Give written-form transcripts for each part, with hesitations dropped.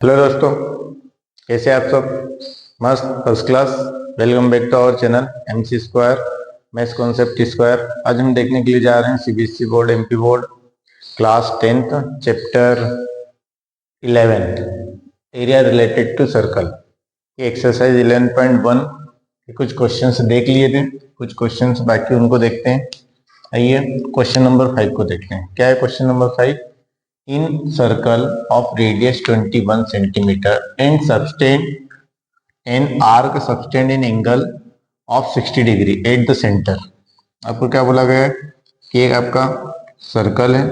Hello दोस्तों, कैसे आप सब? मस्त, first class. Welcome back to our channel MC square maths concept square. आज हम देखने के लिए जा रहे हैं CBSE board, MP board, class 10th, chapter 11, area related to circle. ये एक्सरसाइज 11.1 के कुछ क्वेश्चंस देख लिए थे, कुछ क्वेश्चंस बाकी उनको देखते हैं। आइए क्वेश्चन नंबर 5 को देखते हैं। क्या है question number 5? In circle of radius 21 centimeter and subtend an arc subtend an angle of 60 degree at the center। आपको क्या बोला गया है कि एक आपका सर्कल है,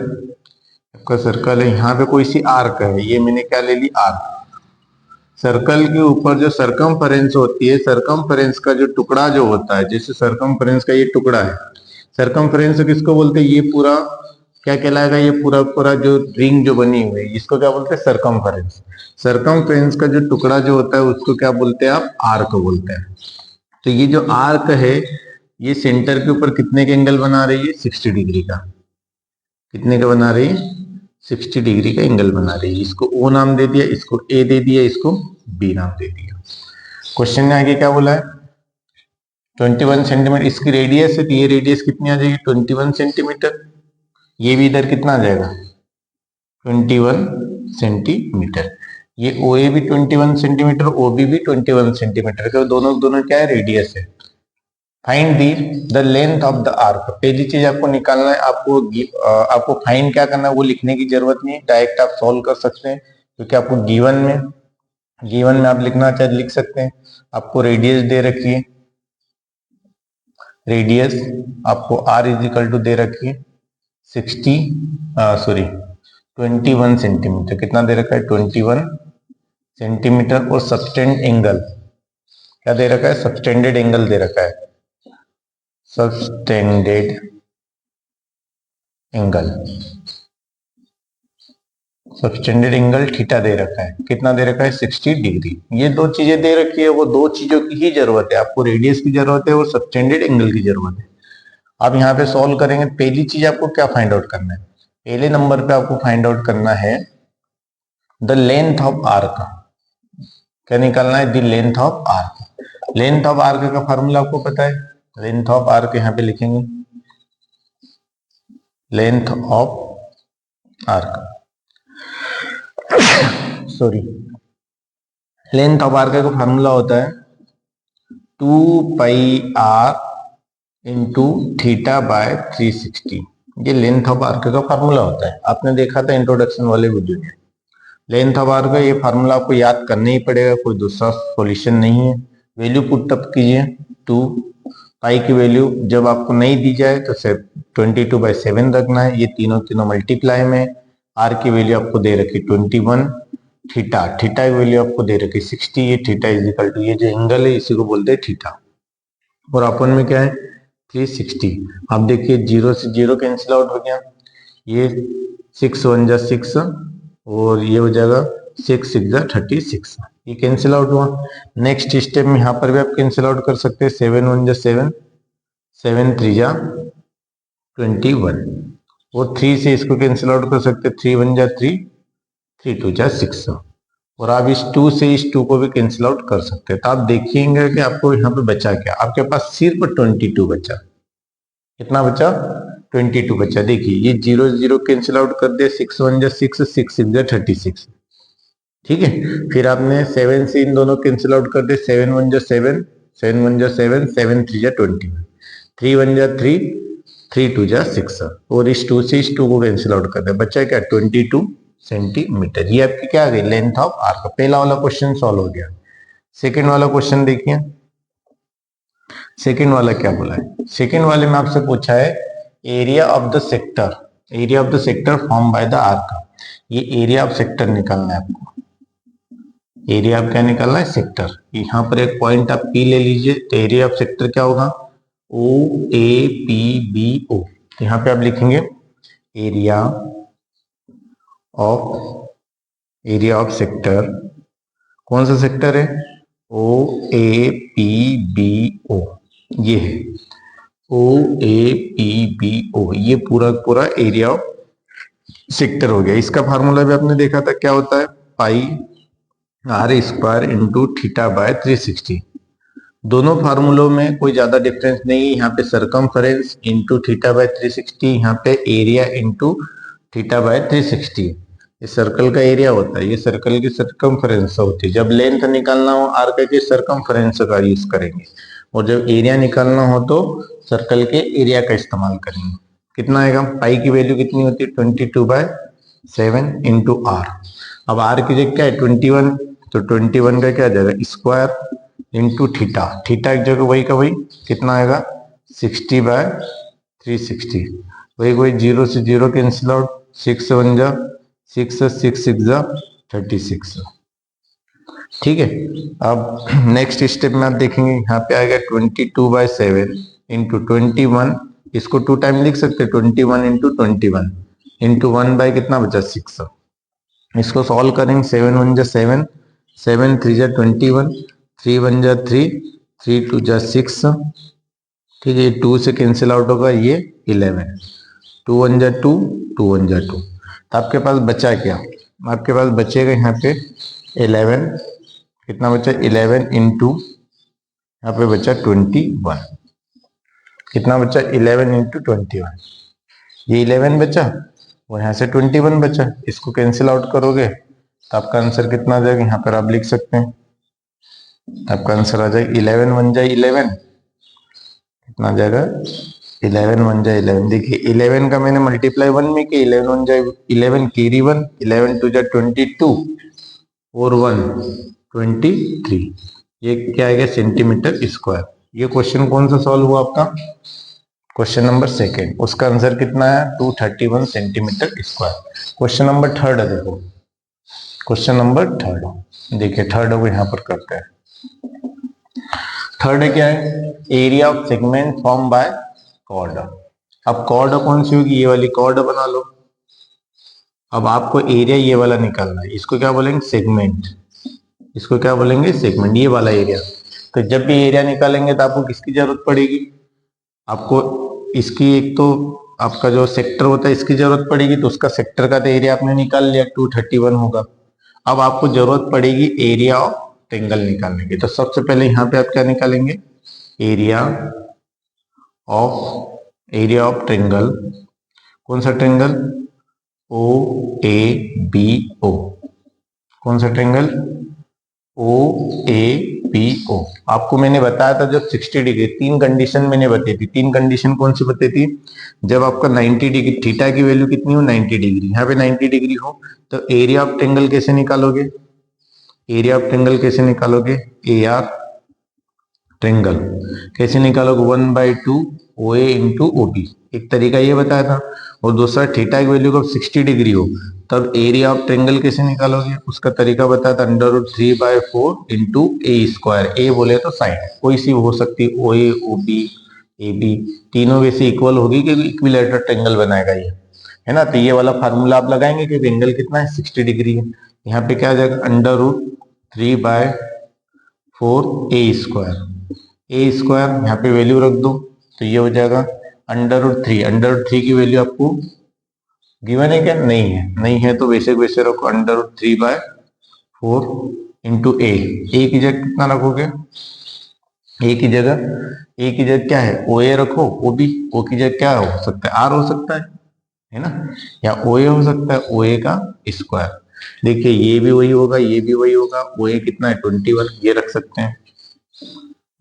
यहाँ पे कोई सी आर्क है। ये मैंने क्या ले ली? आर्क। सर्कल के ऊपर जो सरकमफेरेंस होती है, सरकमफेरेंस का जो टुकड़ा जो होता है, जैसे सरकमफेरेंस का ये टुकड़ा है, सरकमफेरेंस किसको बोलते हैं? ये पूरा क्या कहलाएगा? ये पूरा पूरा जो रिंग जो बनी हुई है, इसको क्या बोलते हैं? सरकमफेरेंस। सरकमफेरेंस का जो टुकड़ा जो होता है उसको क्या बोलते हैं? आप आर्क बोलते हैं। तो ये जो आर्क है, ये सेंटर के ऊपर कितने के एंगल बना रही है? 60 डिग्री का। कितने का बना रही है? 60 डिग्री का एंगल बना रही है। इसको ओ नाम दे दिया, इसको ए दे दिया, इसको बी नाम दे दिया। क्वेश्चन में आगे क्या बोला है? 21 सेंटीमीटर इसकी रेडियस है, तो ये रेडियस कितनी आ जाएगी? 21 सेंटीमीटर। ये भी इधर कितना आ जाएगा? 21 सेंटीमीटर। ये ओ ए भी 21 सेंटीमीटर, ओ बी भी 21 सेंटीमीटर का, दोनों दोनों क्या है? रेडियस है। Find the length of the arc. पहली चीज आपको निकालना है, आपको फाइंड क्या करना है वो लिखने की जरूरत नहीं है, डायरेक्ट आप सॉल्व कर सकते हैं, क्योंकि आपको गिवन में आप लिखना चाहे लिख सकते हैं। आपको रेडियस दे रखी है, रेडियस आपको आर इज इक्वल टू दे रखी है 21 सेंटीमीटर। कितना दे रखा है? 21 सेंटीमीटर। और सबटेंड एंगल क्या दे रखा है? सबटेंडेड एंगल दे रखा है, subtended angle, subtended angle theta दे रखा है। कितना दे रखा है? 60 डिग्री। ये दो चीजें दे रखी है, वो दो चीजों की ही जरूरत है। आपको रेडियस की जरूरत है और सबटेंडेड एंगल की जरूरत है। आप यहाँ पे सॉल्व करेंगे। पहली चीज आपको क्या फाइंड आउट करना है? पहले नंबर पे आपको फाइंड आउट करना है द लेंथ ऑफ आर्क। क्या निकालना है? The length of arc. Length of arc का फॉर्मूला आपको पता है। लेंथ ऑफ आर्क यहाँ पे लिखेंगे, length of arc sorry, length of arc का फॉर्मूला होता है 2 पाई आर इंटू थीटा बाय 360। ये लेंथ ऑफ आर्क का फार्मूला होता है, आपने देखा था इंट्रोडक्शन वाले वीडियो में। लेंथ ऑफ आर्क का ये फार्मूला आपको याद करना ही पड़ेगा, कोई दूसरा सॉल्यूशन नहीं है। वैल्यू पुट अप कीजिए। 2 पाई की वैल्यू जब आपको नहीं दी जाए तो सिर्फ 22/7 रखना है। ये तीनों तीनों मल्टीप्लाई में। आर की वैल्यू आपको दे रखी 21, थीटा की वैल्यू आपको दे रखी 60। ये थीटा इज इक्वल टू, ये जो एंगल है इसी को बोलते हैं थीटा। और अपन में क्या है? 360। आप देखिए 0 से 0 कैंसिल आउट हो गया। ये 6 1 जा 6 और ये हो जाएगा 6 6 जा 36। ये कैंसिल आउट हुआ। नेक्स्ट स्टेप में यहाँ पर भी आप कैंसिल आउट कर सकते हैं। 7 1 जा 7, 7 3 जा 21 और 3 से इसको कैंसिल आउट कर सकते हैं। 3 1 जा 3, 3 2 जा 6 और आप इस 2 से इस 2 को भी कैंसिल आउट कर सकते हैं। तो आप देखिएगा कि आपको यहाँ पे बचा क्या? आपके पास सिर्फ 22 बचा। कितना बचा? 22 बचा। देखिए ये 0 0 कैंसिल आउट कर दिया। 6 1 जा 6, 6 6 जा 36। ठीक है, फिर आपने 7 से इन दोनों कैंसिल आउट कर दिया। 7 1 जा 7, 7 1 जा 7, 7 3 जा 21, 3 1 जा 3, 3 2 जा 6 और इस 2 से इस 2 को कैंसिल आउट कर दिया। बचा क्या? 22 सेंटीमीटर। ये आपकी क्या आ गई? Length of arc. पहला वाला क्वेश्चन सॉल्व हो गया। सेकेंड वाला क्वेश्चन देखिए। सेकेंड वाला क्या बोला है? सेकेंड वाले में आपसे पूछा है area of the sector, area of the sector form by the arc. ये एरिया ऑफ सेक्टर निकालना है आपको। एरिया ऑफ क्या निकालना है? सेक्टर। यहाँ पर एक पॉइंट आप पी ले लीजिए, तो एरिया ऑफ सेक्टर क्या होगा? ओ ए पी बी ओ। यहाँ पे आप लिखेंगे एरिया ऑफ सेक्टर। कौन सा सेक्टर है? ओ ए पी बी ओ। ये है ओ ए पी बी ओ। ये पूरा पूरा एरिया ऑफ सेक्टर हो गया। इसका फार्मूला भी आपने देखा था, क्या होता है? Pi r square into theta by 360। दोनों फार्मूलों में कोई ज्यादा डिफरेंस नहीं है। यहाँ पे सरकमफरेंस इंटू थीटा बाय 360, यहाँ पे एरिया इंटू थीटा बाय 360। ये सर्कल का एरिया होता है, ये सर्कल की सरकमफरेंस होती है। जब लेंथ निकालना हो आर के सरकमफरेंस का यूज करेंगे, और जब एरिया निकालना हो तो सर्कल के एरिया का इस्तेमाल करेंगे। कितना आएगा? पाई की वैल्यू कितनी होती है? 22/7 इंटू आर। अब आर की जगह क्या है? 21, तो 21 का क्या आ जाएगा? Square into theta. थीटा एक जगह वही का वही, कितना आएगा? 60/360। वही कोई 0 से 0 कैंसिल आउट, 6 1 जा 6, 6 6 जा 36। ठीक है। अब नेक्स्ट स्टेप में आप देखेंगे, यहाँ पे आएगा 22/7 इंटू 21। इसको 2 टाइम लिख सकते हैं, 21 इंटू 21 इंटू 1 बाय कितना बचा? 6। इसको सॉल्व करेंगे, 7 1 जा 7, 7 3 जा 21, 3 1 जा 3, 3 2 जा 6। ठीक है, ये 2 से कैंसिल आउट होगा, ये 11, 2 1 जा 2, 2 1 जा 2। तो आपके पास बचा क्या? आपके पास बचेगा यहाँ पे 11। कितना बचा? 11 इंटू, यहाँ पे बचा 21। कितना बचा? 11 इंटू 21। ये 11 बचा और यहाँ से 21 बचा। इसको कैंसिल आउट करोगे तो आपका आंसर कितना आ जाएगा? यहाँ पर आप लिख सकते हैं, आपका आंसर आ जाएगा 11 1 जा 11। कितना आ जाएगा? 11 1 जा 11। देखिए 11 का मैंने मल्टीप्लाई 1 में किया, 11 1 जा 11, कैरी 1, 11 2 जा 22 और 1 23। ये क्या आएगा? Centimetre square. ये क्वेश्चन कौन सा सॉल्व हुआ आपका? Question number 2। उसका आंसर कितना है? 231 सेंटीमीटर स्क्वायर। क्वेश्चन नंबर 3 है, देखो क्वेश्चन नंबर 3। देखिए 3 को यहाँ पर करते हैं। 3 क्या है? Area of segment form by chord. अब कॉर्ड कौन सी होगी? ये वाली कॉर्ड बना लो। अब आपको एरिया ये वाला निकालना है, इसको क्या बोलेंगे? सेगमेंट। इसको क्या बोलेंगे? सेगमेंट, ये वाला एरिया। तो जब भी एरिया निकालेंगे तो आपको किसकी जरूरत पड़ेगी? आपको इसकी, एक तो आपका जो सेक्टर होता है इसकी जरूरत पड़ेगी, तो उसका सेक्टर का तो एरिया आपने निकाल लिया, 231 होगा। अब आपको जरूरत पड़ेगी एरिया ऑफ ट्रायंगल निकालने की। तो सबसे पहले यहाँ पे आप क्या निकालेंगे? Area of triangle. कौन सा ट्रायंगल? ओ ए बी ओ। कौन सा ट्रायंगल? ओ ए बी ओ। आपको मैंने बताया था जब 60 डिग्री, 3 कंडीशन मैंने बताई थी। 3 कंडीशन कौन सी बताई थी? जब आपका 90 डिग्री, थीटा की वैल्यू कितनी हो? 90 डिग्री। यहाँ पे 90 डिग्री हो तो एरिया ऑफ ट्रायंगल कैसे निकालोगे? एरिया ऑफ ट्रायंगल कैसे निकालोगे? ए आर ट्रायंगल कैसे निकालोगे? 1/2 ओ ए इंटू ओ बी। एक तरीका ये बताया था। और दूसरा, थीटा की वैल्यू कब 60 डिग्री हो तब एरिया ऑफ ट्रायंगल कैसे निकालोगे? उसका तरीका बताया था, √3/4 इंटू ए स्क्वायर। ए बोले तो साइड कोई सी हो सकती है, ओ ए, ओ बी, ए बी, तीनों वैसे इक्वल होगी क्योंकि इक्विलेटरल ट्रायंगल बनाएगा ये, है ना। तो ये वाला फार्मूला आप लगाएंगे कि एंगल कितना है? 60 डिग्री है। यहाँ पे क्या आ जाएगा? √3/4 ए स्क्वायर। ए स्क्वायर यहाँ पे वैल्यू रख दो तो ये हो जाएगा √3। √3 की वैल्यू आपको गिवन है क्या? नहीं है। नहीं है तो वैसे वैसे रखो, √3/4 इंटू ए। ए की जगह कितना रखोगे? ए की जगह क्या है? ओ ए रखो, ओ बी। ओ की जगह क्या हो सकता है? आर हो सकता है ना, या ओ ए हो सकता है, ओ ए का स्क्वायर। देखिए ये भी वही होगा, ये भी वही होगा। ओ ए कितना है? 21। ये रख सकते हैं,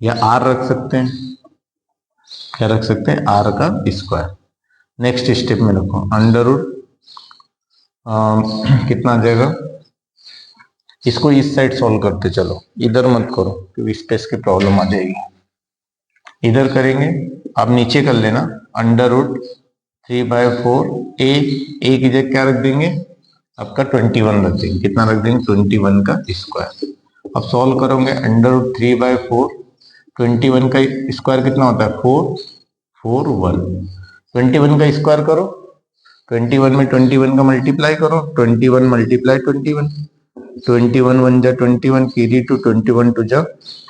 या आर रख सकते हैं। क्या रख सकते हैं? आर का स्क्वायर। नेक्स्ट स्टेप में रखो, कितना आ जाएगा? इसको इस साइड सॉल्व करते चलो, इधर मत करो क्योंकि स्पेस की प्रॉब्लम आ जाएगी। इधर करेंगे, आप नीचे कर लेना। √3/4 ए की जगह क्या रख देंगे? आपका 21 रख देंगे। कितना रख देंगे? 21 का स्क्वायर। अब सॉल्व करोगे, √3/4, 21 का स्क्वायर कितना होता है? 4 4 1। 21 का स्क्वायर करो, 21 में 21 का मल्टीप्लाई करो, 21 मल्टीप्लाई 21, 21 1 जा 21, कैरी 2, 21 2 जा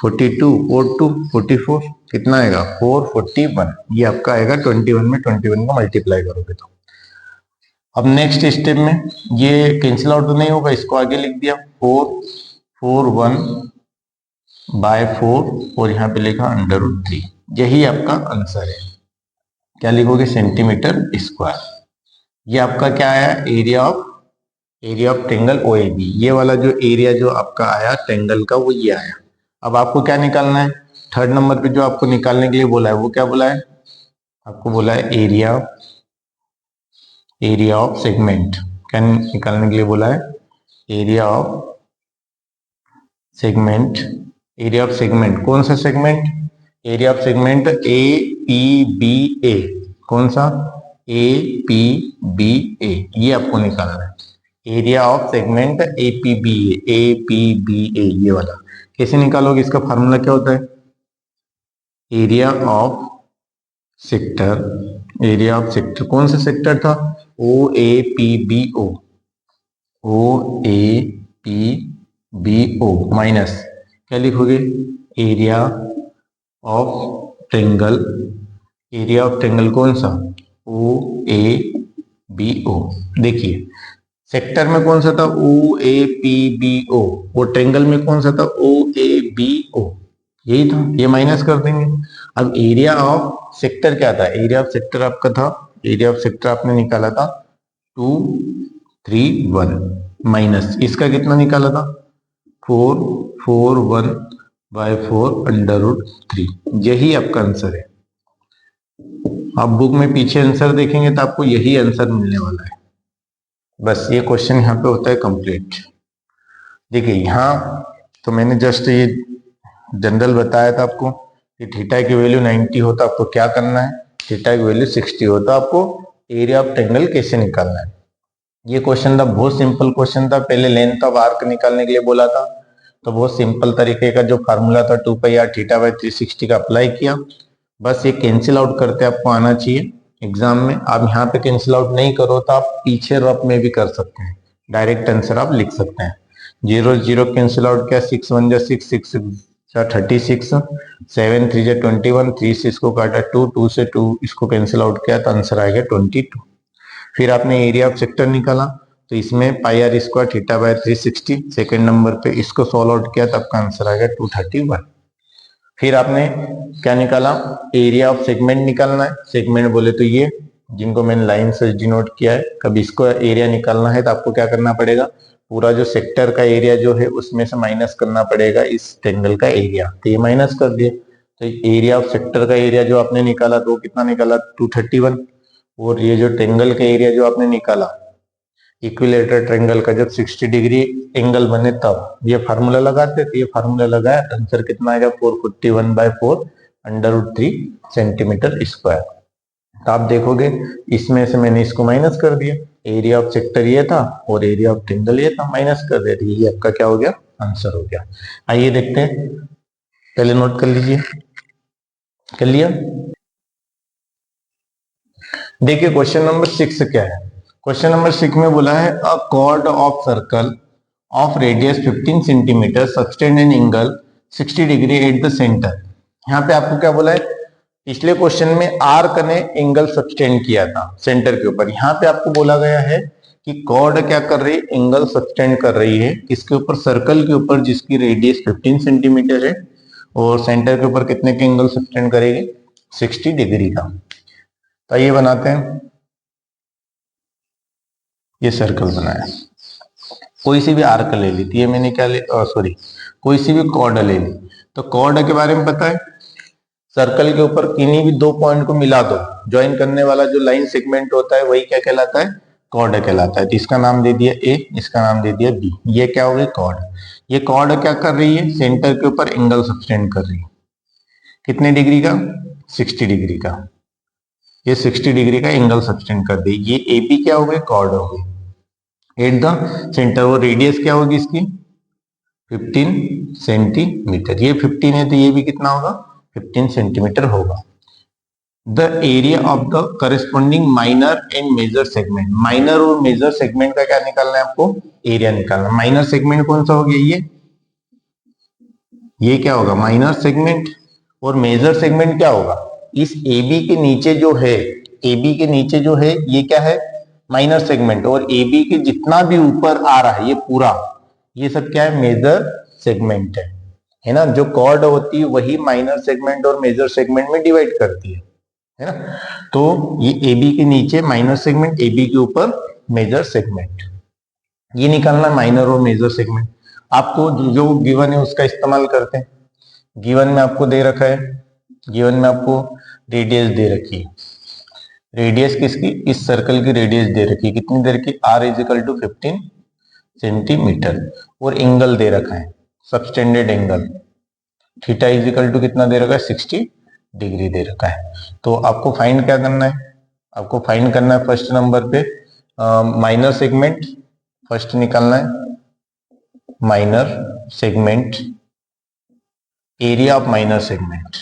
42 और 2 44। कितना आएगा? 441। ये आपका आएगा 21 में 21 का मल्टीप्लाई करोगे तो। अब नेक्स्ट स्टेप में ये कैंसिल आउट तो नहीं होगा, इसको आगे लिख दिया 4 4/4 और यहाँ पे लिखा √3। यही आपका आंसर है। क्या लिखोगे? Centimetre square. ये आपका क्या आया? Area of triangle OAB। ये वाला जो एरिया जो आपका आया ट्रेंगल का वो ये आया। अब आपको क्या निकालना है? थर्ड नंबर पे जो आपको निकालने के लिए बोला है वो क्या बोला है? आपको बोला है एरिया ऑफ सेगमेंट। क्या निकालने के लिए बोला है? Area of segment. Area of segment कौन सा segment? Area of segment APBA। कौन सा? APBA। ये आपको निकालना है। एरिया ऑफ सेगमेंट APBA ये वाला कैसे निकालोगे? इसका फार्मूला क्या होता है? एरिया ऑफ सेक्टर कौन सा सेक्टर था? OAPBO माइनस क्या लिखोगे? एरिया ऑफ ट्रेंगल कौन सा? OABO। देखिए सेक्टर में कौन सा था? OAPBO। वो ट्रेंगल में कौन सा था? OABO। यही था। ये माइनस कर देंगे। अब एरिया ऑफ सेक्टर क्या था? एरिया ऑफ सेक्टर आपका था, एरिया ऑफ सेक्टर आपने निकाला था 231 माइनस इसका कितना निकाला था? 441/4 √3। यही आपका आंसर है। आप बुक में पीछे आंसर देखेंगे तो आपको यही आंसर मिलने वाला है। बस ये क्वेश्चन यहाँ पे होता है कंप्लीट। देखिए यहाँ तो मैंने जस्ट ये जनरल बताया था आपको कि थीटा की वैल्यू 90 हो तो आपको क्या करना है, थीटा की वैल्यू 60 हो तो आपको एरिया ऑफ ट्रायंगल कैसे निकालना है। ये क्वेश्चन था, बहुत सिंपल क्वेश्चन था। पहले लेंथ ऑफ आर्क निकालने के लिए बोला था तो बहुत सिंपल तरीके का जो फार्मूला था 2πr θ/360 का अप्लाई किया। बस ये कैंसिल आउट करते आपको आना चाहिए एग्जाम में। आप यहाँ पे कैंसिल आउट नहीं करो तो आप पीछे रफ में भी कर सकते हैं, डायरेक्ट आंसर आप लिख सकते हैं। 0 0 कैंसिल आउट किया, 6 1 जा 6 6 जा 36, 7 3 जा 21, 3 से इसको काटा 2, 2 से 2 इसको कैंसिल आउट किया तो आंसर आ गया 22। फिर आपने एरिया ऑफ सेक्टर निकाला तो इसमें πr² θ/360 सेकेंड नंबर पे इसको सॉल्व आउट किया तो आपका आंसर आ गया 231। फिर आपने क्या निकाला? एरिया ऑफ सेगमेंट निकालना है। सेगमेंट बोले तो ये जिनको मैंने लाइन से डिनोट किया है। कभी इसको एरिया निकालना है तो आपको क्या करना पड़ेगा? पूरा जो सेक्टर का एरिया जो है उसमें से माइनस करना पड़ेगा इस ट्रायंगल का एरिया। तो ये माइनस कर दिए तो एरिया ऑफ सेक्टर का एरिया जो आपने निकाला तो कितना निकाला? 231। और ये जो ट्रायंगल का एरिया जो आपने निकाला इक्विलेटरल ट्रायंगल का जब 60 डिग्री एंगल बने तब ये फार्मूला लगाते थे। ये फार्मूला लगाया तो आंसर कितना आएगा? 441/4 √3 सेंटीमीटर स्क्वायर। तो आप देखोगे इसमें से मैंने इसको माइनस कर दिया। एरिया ऑफ सेक्टर ये था और एरिया ऑफ ट्रायंगल ये था, माइनस कर दिया। ये आपका क्या हो गया? आंसर हो गया। आइए देखते हैं, पहले नोट कर लीजिए। कर लिया? देखिए क्वेश्चन नंबर 6 क्या है। क्वेश्चन नंबर 6 में बोला है अ chord of circle of radius 15 centimetre sustain an angle 60 degree at the centre. यहाँ पे आपको क्या बोला है? पिछले क्वेश्चन में आर्क ने एंगल सस्टेन किया था सेंटर के ऊपर। यहाँ पे आपको बोला गया है कि कॉर्ड क्या कर रही है? एंगल सस्टेन कर रही है इसके ऊपर, सर्कल के ऊपर जिसकी रेडियस 15 सेंटीमीटर है और सेंटर के ऊपर कितने के एंगल सस्टेन करेगी? 60 डिग्री का। तो ये बनाते हैं। ये सर्कल बनाया, कोई सी भी आर्क ले ली थी, ये मैंने क्या ले सॉरी कोई सी भी कॉर्ड ले ली। तो कॉर्ड के बारे में पता है, सर्कल के ऊपर किन्हीं भी दो पॉइंट को मिला दो, ज्वाइन करने वाला जो लाइन सेगमेंट होता है वही क्या कहलाता है? कॉर्ड कहलाता है। तो इसका नाम दे दिया ए, इसका नाम दे दिया बी। ये क्या हो गई? कॉर्ड। ये कॉर्ड क्या कर रही है? सेंटर के ऊपर एंगल सस्टेन कर रही है। कितने डिग्री का? 60 डिग्री का। ये 60 डिग्री का एंगल सस्टेन कर दी। ये ए बी क्या हो गई? कॉर्ड हो गई एट द सेंटर। वो रेडियस क्या होगी इसकी? 15 सेंटीमीटर। ये 15 है तो ये भी कितना होगा? 15 सेंटीमीटर होगा। The area of the corresponding minor and major segment. Minor और मेजर सेगमेंट का क्या निकालना है आपको? एरिया निकालना। माइनर सेगमेंट कौन सा हो गया? ये क्या होगा? Minor segment. और मेजर सेगमेंट क्या होगा? इस AB के नीचे जो है, AB के नीचे जो है ये क्या है? Minor segment. और AB के जितना भी ऊपर आ रहा है ये पूरा, ये सब क्या है? मेजर सेगमेंट है ना। जो कॉर्ड होती है वही माइनर सेगमेंट और मेजर सेगमेंट में डिवाइड करती है ना। तो ये ए बी के नीचे माइनर सेगमेंट, ए बी के ऊपर मेजर सेगमेंट, ये निकालना माइनर और मेजर सेगमेंट। आपको जो गिवन है उसका इस्तेमाल करते हैं। गिवन में आपको दे रखा है, गिवन में आपको रेडियस दे रखी है। रेडियस किसकी, इस सर्कल की रेडियस दे रखी है, कितनी दे रखी, r is equal to 15 centimetre. और एंगल दे रखा है, subtended angle theta is equal to कितना दे रखा है, 60 डिग्री दे रखा है। तो आपको फाइंड क्या करना है, आपको फाइंड करना है फर्स्ट नंबर पे माइनर सेगमेंट, फर्स्ट निकालना है minor segment, area of minor segment.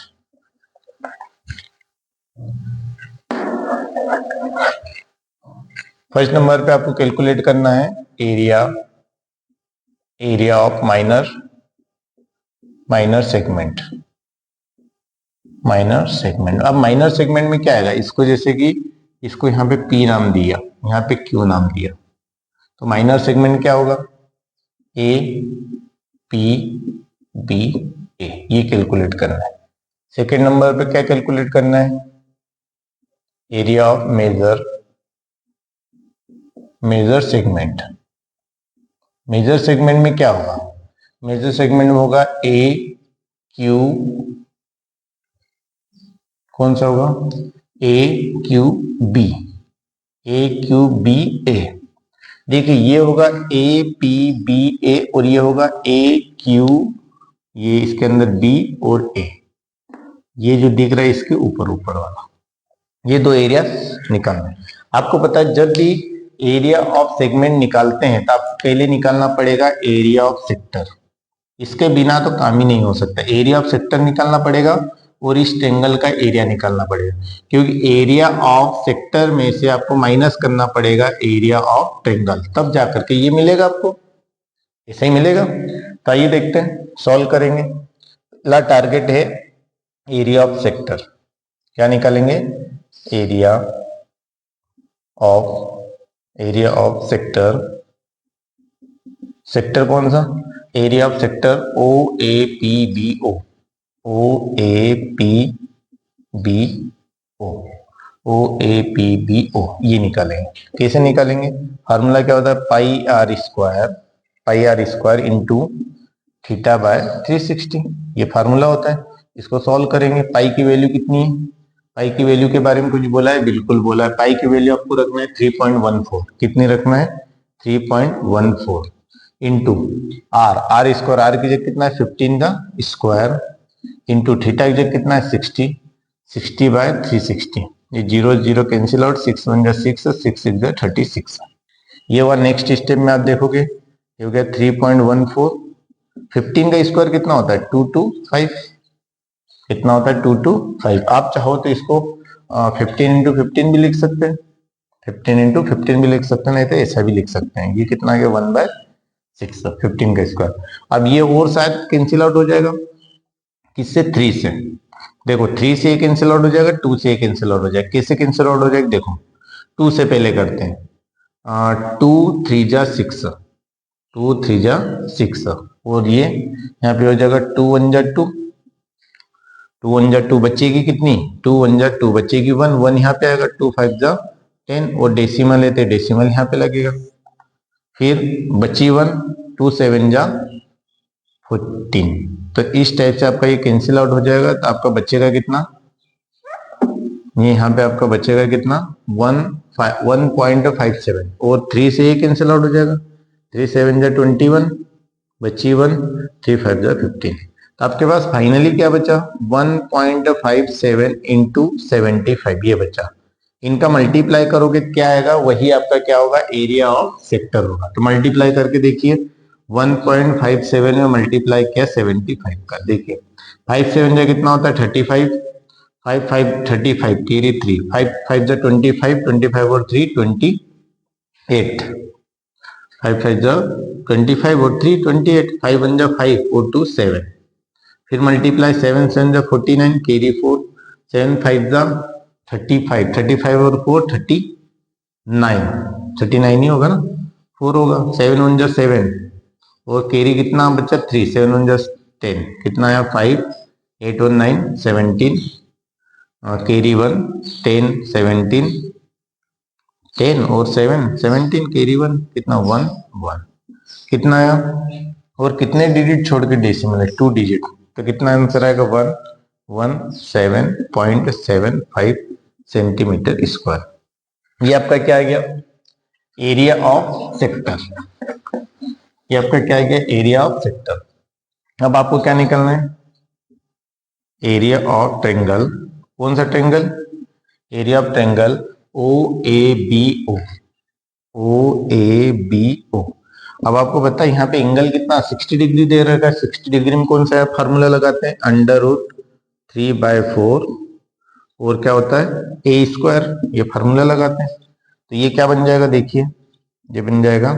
First number पे आपको कैलकुलेट करना है area of minor segment. Minor segment, अब माइनर सेगमेंट में क्या आएगा, इसको जैसे कि इसको यहाँ पे P नाम दिया, यहाँ पे Q नाम दिया, तो माइनर सेगमेंट क्या होगा, A P B A, ये कैलकुलेट करना है। सेकेंड नंबर पे क्या कैलकुलेट करना है, area of major segment. Major segment में क्या होगा, मेजर सेगमेंट में होगा ए क्यू, कौन सा होगा, ए क्यू बी, ए क्यू बी ए। देखिए ये होगा ए पी बी ए और ये होगा ए क्यू, ये इसके अंदर बी और ए, ये जो दिख रहा है इसके ऊपर ऊपर वाला, ये दो एरिया निकालना है। आपको पता है जब भी एरिया ऑफ सेगमेंट निकालते हैं तो आपको पहले निकालना पड़ेगा एरिया ऑफ सेक्टर, इसके बिना तो काम ही नहीं हो सकता। एरिया ऑफ सेक्टर निकालना पड़ेगा और इस ट्रायंगल का एरिया निकालना पड़ेगा, क्योंकि एरिया ऑफ सेक्टर में से आपको माइनस करना पड़ेगा एरिया ऑफ ट्रायंगल, तब जाकर के ये मिलेगा आपको, ऐसा ही मिलेगा। तो आइए देखते हैं, सॉल्व करेंगे। ला टारगेट है एरिया ऑफ सेक्टर, क्या निकालेंगे, एरिया ऑफ सेक्टर, सेक्टर कौन सा, area of sector O A P B O, O A P B O, O A P B O, ये निकालेंगे। कैसे निकालेंगे, फार्मूला क्या होता है, pi r square into theta by 360, ये फार्मूला होता है। इसको सॉल्व करेंगे। पाई की वैल्यू कितनी है, पाई की वैल्यू के बारे में कुछ बोला है, बिल्कुल बोला है। पाई की वैल्यू आपको रखना है 3.14, कितनी रखना है, 3.14 इंटू आर स्क्वायर, आर की जगह कितना है 15 का स्क्वायर, इंटू थीटा की जगह कितना है 60 बाय 360, ये 0 0 कैंसिल आउट, 6 1 6, 6 6 36। ये हुआ। नेक्स्ट स्टेप में आप देखोगे ये हो गया 3.14, 15 का स्क्वायर कितना होता है 225, कितना होता है 225। आप चाहो तो इसको 15 इंटू 15 भी लिख सकते हैं, 15 इंटू 15 भी लिख सकते हैं, नहीं तो ऐसा भी लिख सकते हैं। ये कितना आ गया 1/6, 15 का स्क्वायर। अब ये और शायद कैंसिल आउट हो जाएगा, किससे, 3 से। देखो 3 से ये कैंसिल आउट हो जाएगा, 2 से ये कैंसिल आउट हो जाएगा। कैसे कैंसिल आउट हो जाएगा, देखो 2 से पहले करते हैं, 2 3 जा 6, 2 3 जा 6, और ये यहाँ पे हो जाएगा 2 1 जा 2, 2 1 जा 2, बचेगी कितनी, 2 1 जा 2, बचेगी 1, 1 यहाँ पे आएगा, 2 5 जा 10, और डेसिमल है तो डेसिमल यहाँ पे लगेगा, फिर बची 1, 2 7 जा 14। तो इस टाइप से आपका ये कैंसिल आउट हो जाएगा। तो आपका बचेगा कितना, ये यहाँ पे आपका बचेगा कितना 1.57, और 3 से ये कैंसिल आउट हो जाएगा, 3 7 जा 21, बची 1, 3 5 जा 15। तो आपके पास फाइनली क्या बचा, 1.57 इंटू 75, ये बचा। इनका मल्टीप्लाई करोगे क्या आएगा, वही आपका क्या होगा, एरिया ऑफ सेक्टर होगा। तो मल्टीप्लाई करके देखिए, 1.57 में मल्टीप्लाई किया 75 का, देखिए 5 7 जा कितना होता है 35, 5 5 35, 3 3, 5 5 जा 25, 25 और 3 28, 5 5 जा 25 और 3 28, 5 1 जा 5 और 2 7, फिर मल्टीप्लाई 7 7 जा 49, कैरी 4, 7 5 जा 35, 35 और 4 39, 39 ही होगा ना, 4 होगा, 7 1 जा 7, और कैरी कितना बच्चा 3, 7 1 जा 10, कितना आया 5, 8 1 9 17, कैरी 1 10 17, 10 और 7 17, कैरी 1 कितना 1 1, कितना आया। और कितने डिजिट छोड़ के डेसिमल है 2 डिजिट, तो कितना आंसर आएगा 117.75 सेंटीमीटर स्क्वायर। ये आपका क्या आ गया एरिया ऑफ सेक्टर, ये आपका क्या आ गया एरिया ऑफ सेक्टर। अब आपको क्या निकलना है एरिया ऑफ ट्रायंगल, कौन सा triangle area of triangle O A B O, O A B O. अब आपको पता है यहाँ पे एंगल कितना 60 डिग्री दे रखा है, 60 डिग्री में कौन सा है फार्मूला लगाते हैं √3/4 और क्या होता है ए स्क्वायर, ये फार्मूला लगाते हैं। तो ये क्या बन जाएगा देखिए, ये बन जाएगा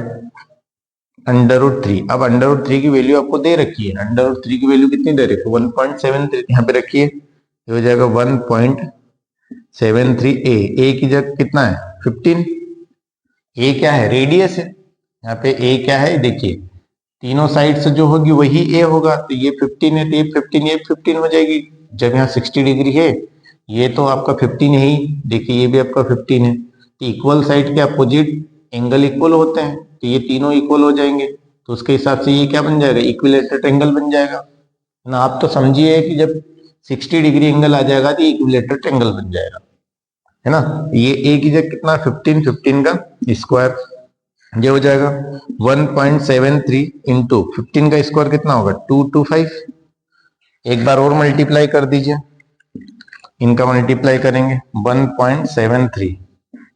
√3। अब √3 की वैल्यू आपको दे रखी है, √3 की वैल्यू कितनी दे रखी है 1.73, यहाँ पे रखिए, ये हो जाएगा 1.73 ए की जगह कितना है 15, ए क्या है रेडियस है, यहाँ पे ए क्या है देखिए तीनों साइड से जो होगी वही ए होगा, तो ये 15 है तो ये 15 ये 15 हो जाएगी। जब यहाँ 60 डिग्री है ये तो आपका 15 है ही, देखिए ये भी आपका 15 है, तो इक्वल साइड के अपोजिट एंगल इक्वल होते हैं, तो ये तीनों इक्वल हो जाएंगे, तो उसके हिसाब से ये क्या बन जाएगा इक्विलेटरल ट्रायंगल बन जाएगा ना। आप तो समझिए कि जब 60 डिग्री एंगल आ जाएगा तो इक्विलेटरल ट्रायंगल बन जाएगा, है ना। ये ए की जगह कितना 15, 15 का स्क्वायर, ये हो जाएगा 1.73 इंटू 15 का स्क्वायर कितना होगा 225। एक बार और मल्टीप्लाई कर दीजिए, इनका मल्टीप्लाई करेंगे 1.73,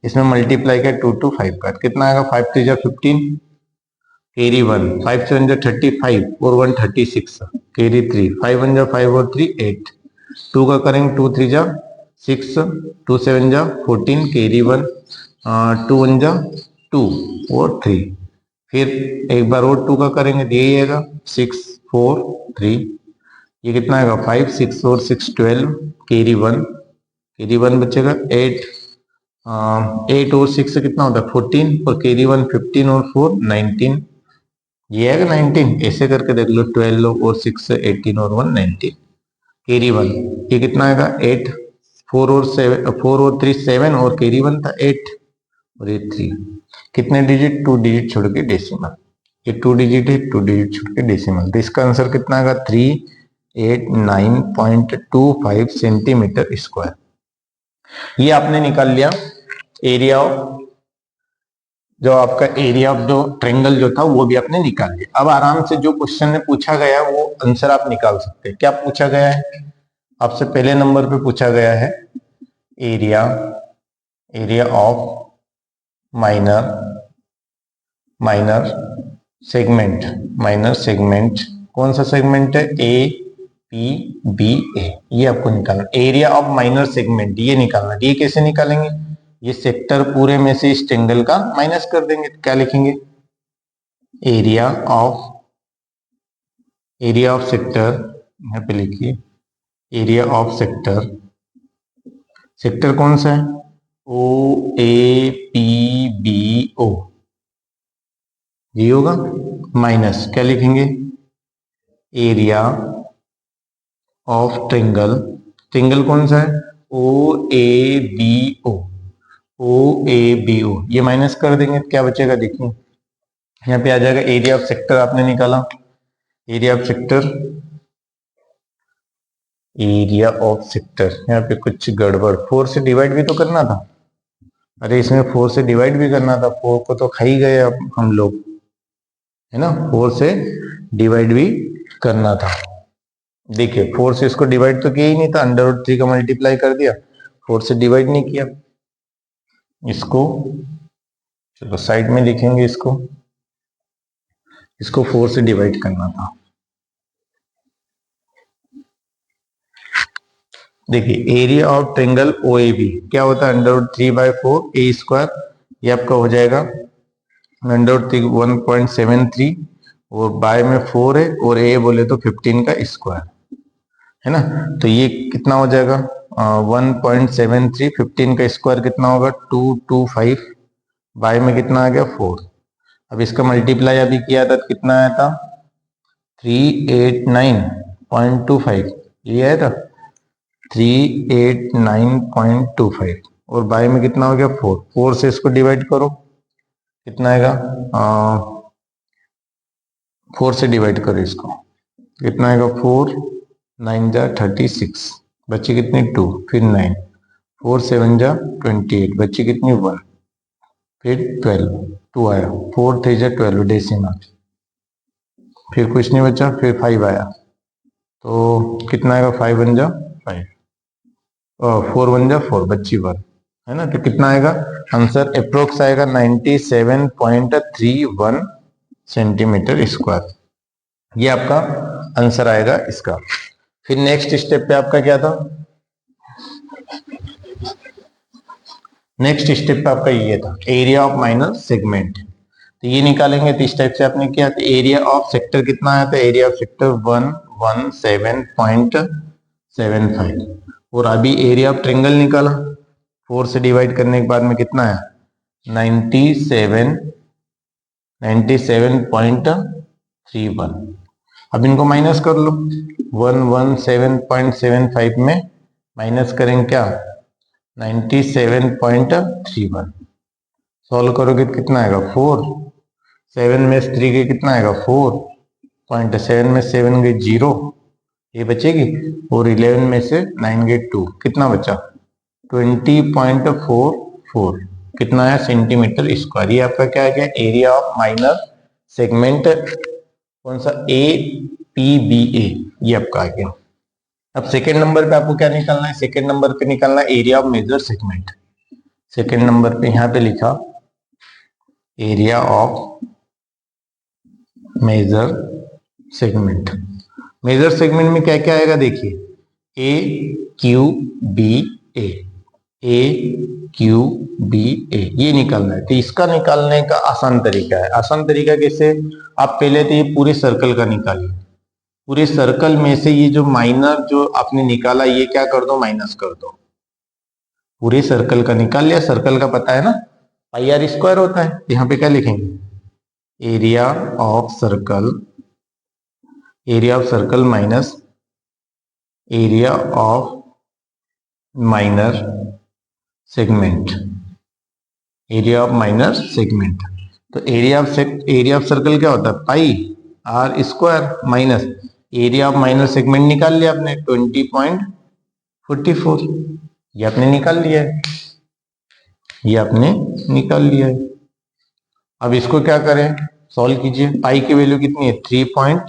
इसमें मल्टीप्लाई किया 225 का कितना आएगा 5 3 जा 15, कैरी 1 5 7 जा 35 और 1 36, कैरी 3 5 1 जा 5 और 3 8, 2 का करेंगे 2 3 जा 6, 2 7 जा 14, कैरी 1 2 1 जा 2 और 3, फिर एक बार और 2 का करेंगे तो यही आएगा 6 4 3, ये कितना आएगा 5 6 और 6 12, कैरी 1 बचेगा 8, 8 और 6 से कितना होता है 14 और कैरी 1 15 और 4 19, ये आएगा 19, ऐसे करके देख लो 12 और 6 18 और 1 19, कैरी 1 ये कितना आएगा 8 4 और 7 4 और 3 7 और कैरी 1 था 8 और ये 3, कितने डिजिट 2 डिजिट छोड़ के डेसिमल, ये 2 डिजिट है 2 डिजिट छोड़ के डेसिमल, तो इसका आंसर कितना आएगा 389.25 सेंटीमीटर स्क्वायर। ये आपने निकाल लिया एरिया ऑफ, जो आपका एरिया ऑफ जो ट्रायंगल जो था वो भी आपने निकाल लिया। अब आराम से जो क्वेश्चन में पूछा गया वो आंसर आप निकाल सकते हैं। क्या पूछा गया है आपसे, पहले नंबर पे पूछा गया है एरिया ऑफ माइनर सेगमेंट, कौन सा सेगमेंट है ए पी बी ए, ये आपको निकालना एरिया ऑफ माइनर सेगमेंट, ये निकालना। ये कैसे निकालेंगे, ये सेक्टर पूरे में से इस ट्रायंगल का माइनस कर देंगे, क्या लिखेंगे एरिया ऑफ सेक्टर, यहाँ पे लिखिए एरिया ऑफ सेक्टर कौन सा है ओ ए पी बी ओ, ये होगा माइनस क्या लिखेंगे एरिया ऑफ ट्रायंगल कौन सा है ओ ए बी ओ, ये माइनस कर देंगे क्या बचेगा देखिए, यहाँ पे आ जाएगा एरिया ऑफ सेक्टर, आपने निकाला एरिया ऑफ सेक्टर, यहाँ पे कुछ गड़बड़ 4 से डिवाइड भी तो करना था, अरे इसमें 4 से डिवाइड भी करना था, 4 को तो खा ही गए अब हम लोग, है ना, 4 से डिवाइड भी करना था। देखिए 4 से इसको डिवाइड तो किया ही नहीं था, √3 का मल्टीप्लाई कर दिया, 4 से डिवाइड नहीं किया, इसको चलो साइड में लिखेंगे, इसको 4 से डिवाइड करना था। देखिए area of triangle O A B क्या होता है √3/4 ए स्क्वायर, ये आपका हो जाएगा √3 1.73 और बाय में 4 है और ए बोले तो 15 का स्क्वायर, है ना, तो ये कितना हो जाएगा 1.73, 15 का स्क्वायर कितना होगा 225, बाय में कितना आ गया 4। अब इसका मल्टीप्लाई अभी किया था तो कितना आया था 389.25, ये आया था 389.25 और बाय में कितना हो गया 4, 4 से इसको डिवाइड करो कितना आएगा 4 से डिवाइड करो इसको कितना आएगा 4 9 जा 36 बच्ची कितनी 2 फिर 9 4 7 जा 28 बच्ची कितनी 1 फिर 12 2 आया 4 3 जा 12 डेसिमल फिर कुछ नहीं बचा फिर 5 आया तो कितना आएगा 5 1 जा 5 4 1 जा 4 बच्ची 1 है ना। तो कितना आएगा आंसर अप्रोक्स आएगा 97.31 सेंटीमीटर स्क्वायर, ये आपका आंसर आएगा इसका। फिर नेक्स्ट स्टेप पे आपका क्या था, नेक्स्ट स्टेप पे आपका ये था एरिया ऑफ माइनर सेगमेंट, तो ये निकालेंगे। तो इस टाइप से आपने किया तो एरिया ऑफ सेक्टर कितना आया था, एरिया ऑफ सेक्टर 117.75 और अभी एरिया ऑफ ट्रायंगल निकाला 4 से डिवाइड करने के बाद में कितना आया 97.31। अब इनको माइनस कर लो 117.75 में माइनस करेंगे क्या 97.31, सॉल्व करोगे तो कितना आएगा 4, 7 में 3 के कितना आएगा 4.7 में 7 गई 0 ये बचेगी और 11 में से 9 गई 2 कितना बचा 20.44 कितना है सेंटीमीटर स्क्वायर। ये आपका क्या है एरिया ऑफ माइनर सेगमेंट कौन सा APBA, ये आपका आ गया। अब सेकेंड नंबर पे आपको क्या निकालना है, सेकेंड नंबर पे निकालना है area of major segment. Second number पे यहां पे लिखा area of major segment. Major segment में क्या क्या आएगा देखिए AQBA, AQBA ये निकालना है। तो इसका निकालने का आसान तरीका है, आसान तरीका कैसे, आप पहले तो ये पूरे सर्कल का निकालिए, पूरे सर्कल में से ये जो माइनर जो आपने निकाला ये क्या कर दो माइनस कर दो, पूरे सर्कल का निकाल लिया। सर्कल का पता है ना पाई आर स्क्वायर होता है, यहाँ पे क्या लिखेंगे area of circle, area of circle minus area of minor segment, area of minor segment. तो एरिया ऑफ सर्कल क्या होता है pi r square minus area of minor segment निकाल लिया आपने 20.44, ये आपने निकाल लिया है, ये आपने निकाल लिया है। अब इसको क्या करें सॉल्व कीजिए, पाई की वैल्यू कितनी है 3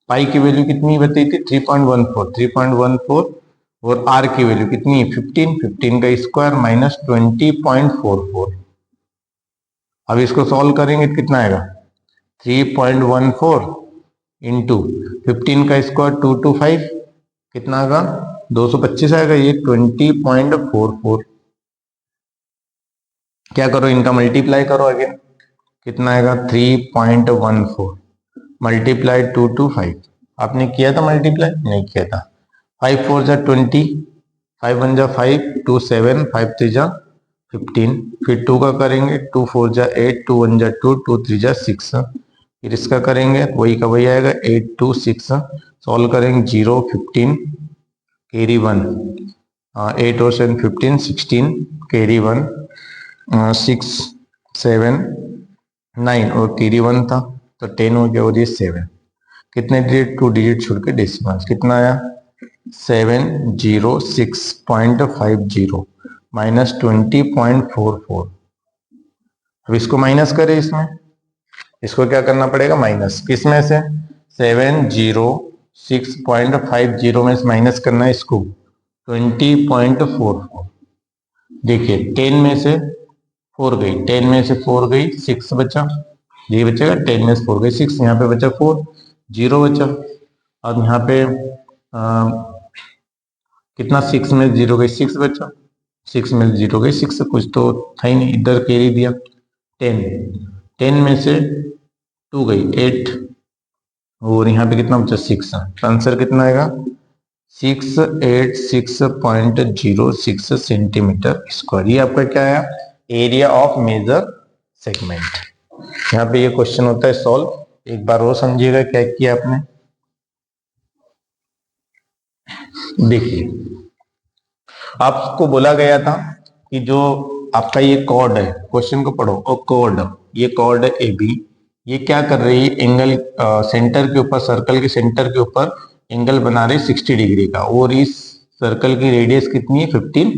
पाई की वैल्यू कितनी बताई थी 3.14 और आर की वैल्यू कितनी है 15 का स्क्वायर माइनस 20.44। अब इसको सॉल्व करेंगे तो कितना आएगा 3.14 इंटू 15 का स्क्वायर 225 कितना आएगा 225 आएगा, ये 20.44। क्या करो इनका मल्टीप्लाई करो अगेन कितना आएगा 3.14 मल्टीप्लाई 225, आपने किया था मल्टीप्लाई नहीं किया था, 5 4 जा 20, 5 1 जा 5, 2 7, 5 3 जा 15, फिर 2 का करेंगे 2 4 जा 8, 2 1 जा 2, 2 3 जा 6, फिर इसका करेंगे वही का वही आएगा 8 2 6, सॉल्व करेंगे 0 15 कैरी 1, 8 और 7 15 16 कैरी 1, 6 7 9 और कैरी 1 था तो 10 हो गया और ये 7, कितने डिजिट 2 डिजिट छोड़ के डेसिमल कितना आया 706.50 माइनस 20.44। अब इसको माइनस करें, इसमें इसको क्या करना पड़ेगा माइनस, किसमें से 706.50 में से माइनस करना है इसको 20.44। देखिए 10 में से 4 गई, 10 में से 4 गई 6 बचा, ये बचेगा 10 में से 4 गई 6, यहाँ पे बचा 4 0 बचा। अब यहाँ पे कितना 6 में 0 गई 6 बचा, 6 में 0 गई 6, कुछ तो था ही नहीं, इधर कैरी दिया 10 में से 2 गई 8 और यहाँ पे कितना बचा 6, आंसर कितना आएगा 686.06 सेंटीमीटर स्क्वायर। ये आपका क्या है एरिया ऑफ मेजर सेगमेंट। यहाँ पे ये क्वेश्चन होता है सॉल्व, एक बार वो समझिएगा क्या किया आपने। देखिए आपको बोला गया था कि जो आपका ये कॉर्ड है, क्वेश्चन को पढ़ो, और कॉर्ड, ये कॉर्ड है ए बी, ये क्या कर रही है, एंगल सेंटर के ऊपर, सर्कल के सेंटर के ऊपर एंगल बना रही 60 डिग्री का, और इस सर्कल की रेडियस कितनी है 15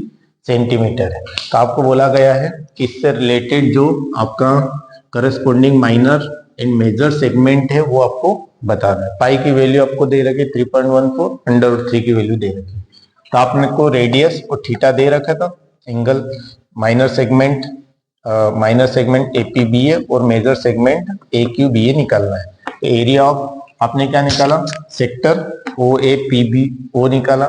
सेंटीमीटर है। तो आपको बोला गया है कि इससे रिलेटेड जो आपका corresponding minor and major segment है वो आपको बताना है। पाई की वैल्यू आपको दे रखी है 3.14, √3 की वैल्यू दे रखी है। तो आपने को रेडियस और थीटा दे रखा था, एंगल माइनर सेगमेंट एपीबी है और मेजर सेगमेंट एक्यूबी है निकालना है। तो एरिया ऑफ आपने क्या निकाला, sector O A P B O निकाला।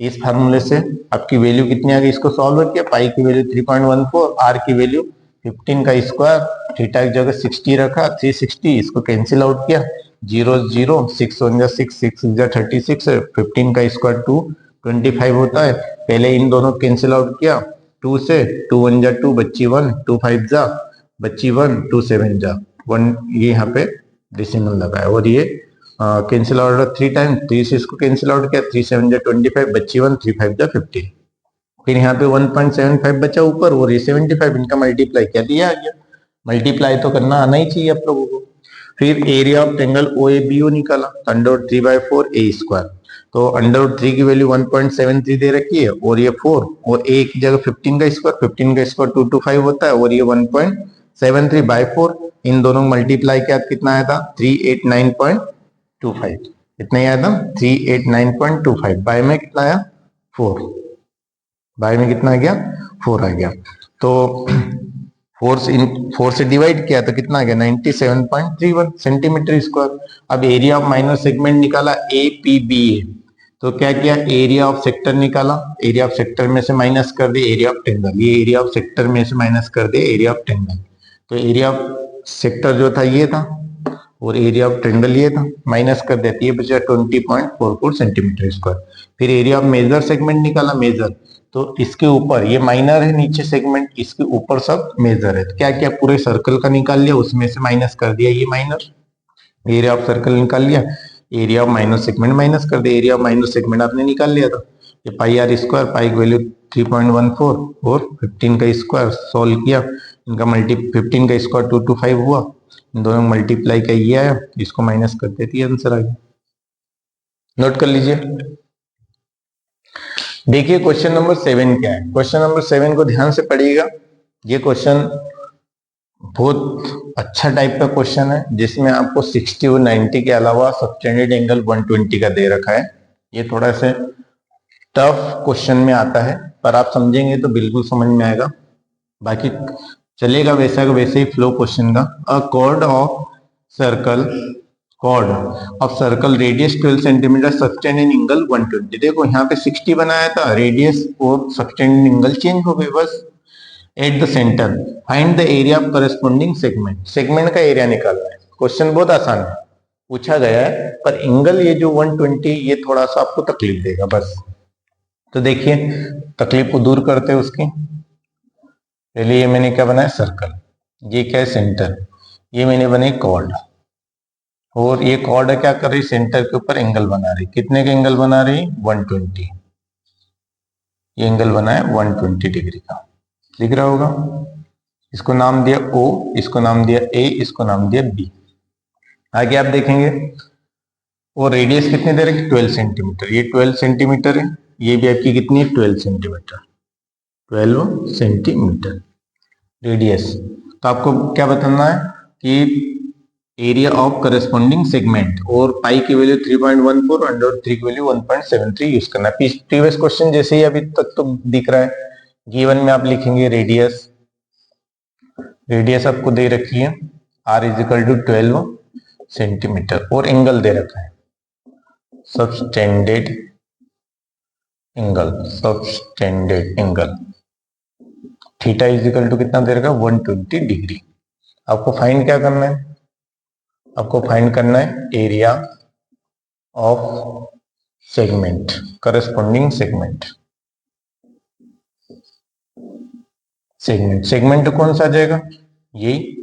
इस फार्मूले से आपकी वैल्यू कितनी आ गई, इसको सॉल्व किया, पाई की वैल्यू 3.14, आर की वैल्यू 15 का स्क्वायर, थीटा की जगह 60 रखा 360, इसको कैंसिल आउट किया, 0 0, 6 1 6 6 36, 15 का स्क्वायर 225 होता है। पहले इन दोनों कैंसिल आउट किया, 2 से 2 1 2 बच्ची 1, 2 5 जा बच्ची 1, 2 7 जा 1, ये यहाँ पे डेसिमल लगा है, और ये कैंसिल आउट 3 टाइम, 3 से इसको कैंसिल आउट किया, 3 7 25 बच्ची 1, 3 5 15। फिर यहाँ पे 1.75 बचा ऊपर, और ये 75, इनका मल्टीप्लाई क्या दिया आ गया, मल्टीप्लाई तो करना आना ही चाहिए आप लोगों को। फिर area of triangle O A B O निकाला, √3/4 ए स्क्वायर। तो √3 की वैल्यू 1.73 दे रखी है, और ये 4, और ए की जगह 15 का स्क्वायर, 15 का स्क्वायर 225 होता है, और ये 1.73/4, इन दोनों मल्टीप्लाई किया कितना आया था 389.25, कितना आया था 389.25, बाय में कितना आया 4, बाय में कितना आ गया 4 आ गया। तो 4 से डिवाइड किया तो कितना आ गया 97.31 सेंटीमीटर स्क्वायर। अब एरिया ऑफ माइनर सेगमेंट निकाला ए पी बी ए, तो क्या किया, एरिया ऑफ सेक्टर निकाला, एरिया ऑफ सेक्टर में से माइनस कर दिया एरिया ऑफ ट्रायंगल, ये एरिया ऑफ सेक्टर में से माइनस कर दिया एरिया ऑफ ट्रायंगल। तो एरिया ऑफ सेक्टर जो था ये था, और एरिया ऑफ ट्रायंगल ये था, माइनस कर देती है, बचा 20.44 सेंटीमीटर स्क्वायर। फिर एरिया ऑफ मेजर सेगमेंट निकाला, मेजर, तो इसके ऊपर ये माइनर है, नीचे सेगमेंट, इसके ऊपर सब मेजर है। तो क्या क्या पूरे सर्कल का निकाल लिया, उसमें से माइनस कर दिया ये माइनर, एरिया ऑफ सर्कल निकाल लिया, area of minor segment minus कर दिया, एरिया ऑफ माइनर सेगमेंट आपने निकाल लिया था। ये पाई आर स्क्वायर, पाई की वैल्यू 3.14 और 15 का स्क्वायर, सॉल्व किया, इनका 15 का स्क्वायर 225 हुआ, इन दोनों मल्टीप्लाई का ये आया, इसको माइनस कर देती है, आंसर आ गया। नोट कर लीजिए। देखिए क्वेश्चन नंबर 7 क्या है, क्वेश्चन नंबर 7 को ध्यान से पढ़िएगा। ये क्वेश्चन बहुत अच्छा टाइप का क्वेश्चन है, जिसमें आपको 60 और 90 के अलावा सबटेंडेड एंगल 120 का दे रखा है। ये थोड़ा सा टफ क्वेश्चन में आता है, पर आप समझेंगे तो बिल्कुल समझ में आएगा, बाकी चलेगा वैसा का वैसे ही फ्लो क्वेश्चन का। A chord of circle, chord of circle radius 12 centimetre, subtended angle 120। देखो यहाँ पे 60 बनाया था, रेडियस और सस्टेंड एंगल चेंज हो गई बस। At the centre find the area of corresponding segment, segment का एरिया निकालना है। क्वेश्चन बहुत आसान है, पूछा गया है, पर एंगल ये जो 120 ये थोड़ा सा आपको तकलीफ देगा बस। तो देखिए तकलीफ को दूर करते हैं उसकी। पहले ये मैंने क्या बनाया सर्कल, ये क्या है सेंटर, ये मैंने बनाई कॉर्ड, और ये कॉर्ड क्या कर रही, सेंटर के ऊपर एंगल बना रही, कितने का एंगल बना रही 120, ये एंगल बना है 120 डिग्री का, दिख रहा होगा। इसको नाम दिया O, इसको नाम दिया A, इसको नाम दिया B। आगे आप देखेंगे और रेडियस कितने दे रखी 12 सेंटीमीटर, ये 12 सेंटीमीटर है, ये भी आपकी कितनी है 12 सेंटीमीटर, 12 सेंटीमीटर रेडियस। तो आपको क्या बताना है कि एरिया ऑफ करस्पॉन्डिंग सेगमेंट, और पाई की वैल्यू 3.14 और √3 की वैल्यू 1.73 यूज करना है। प्रीवियस क्वेश्चन जैसे ही अभी तक तो दिख रहा है। गिवन में आप लिखेंगे रेडियस, रेडियस आपको दे रखी है r = 12 सेंटीमीटर, और एंगल दे रखा है subtended angle, subtended angle theta = कितना दे रखा है 120 डिग्री। आपको फाइंड क्या करना है, आपको फाइंड करना है area of segment, corresponding segment, segment, segment कौन सा आ जाएगा ये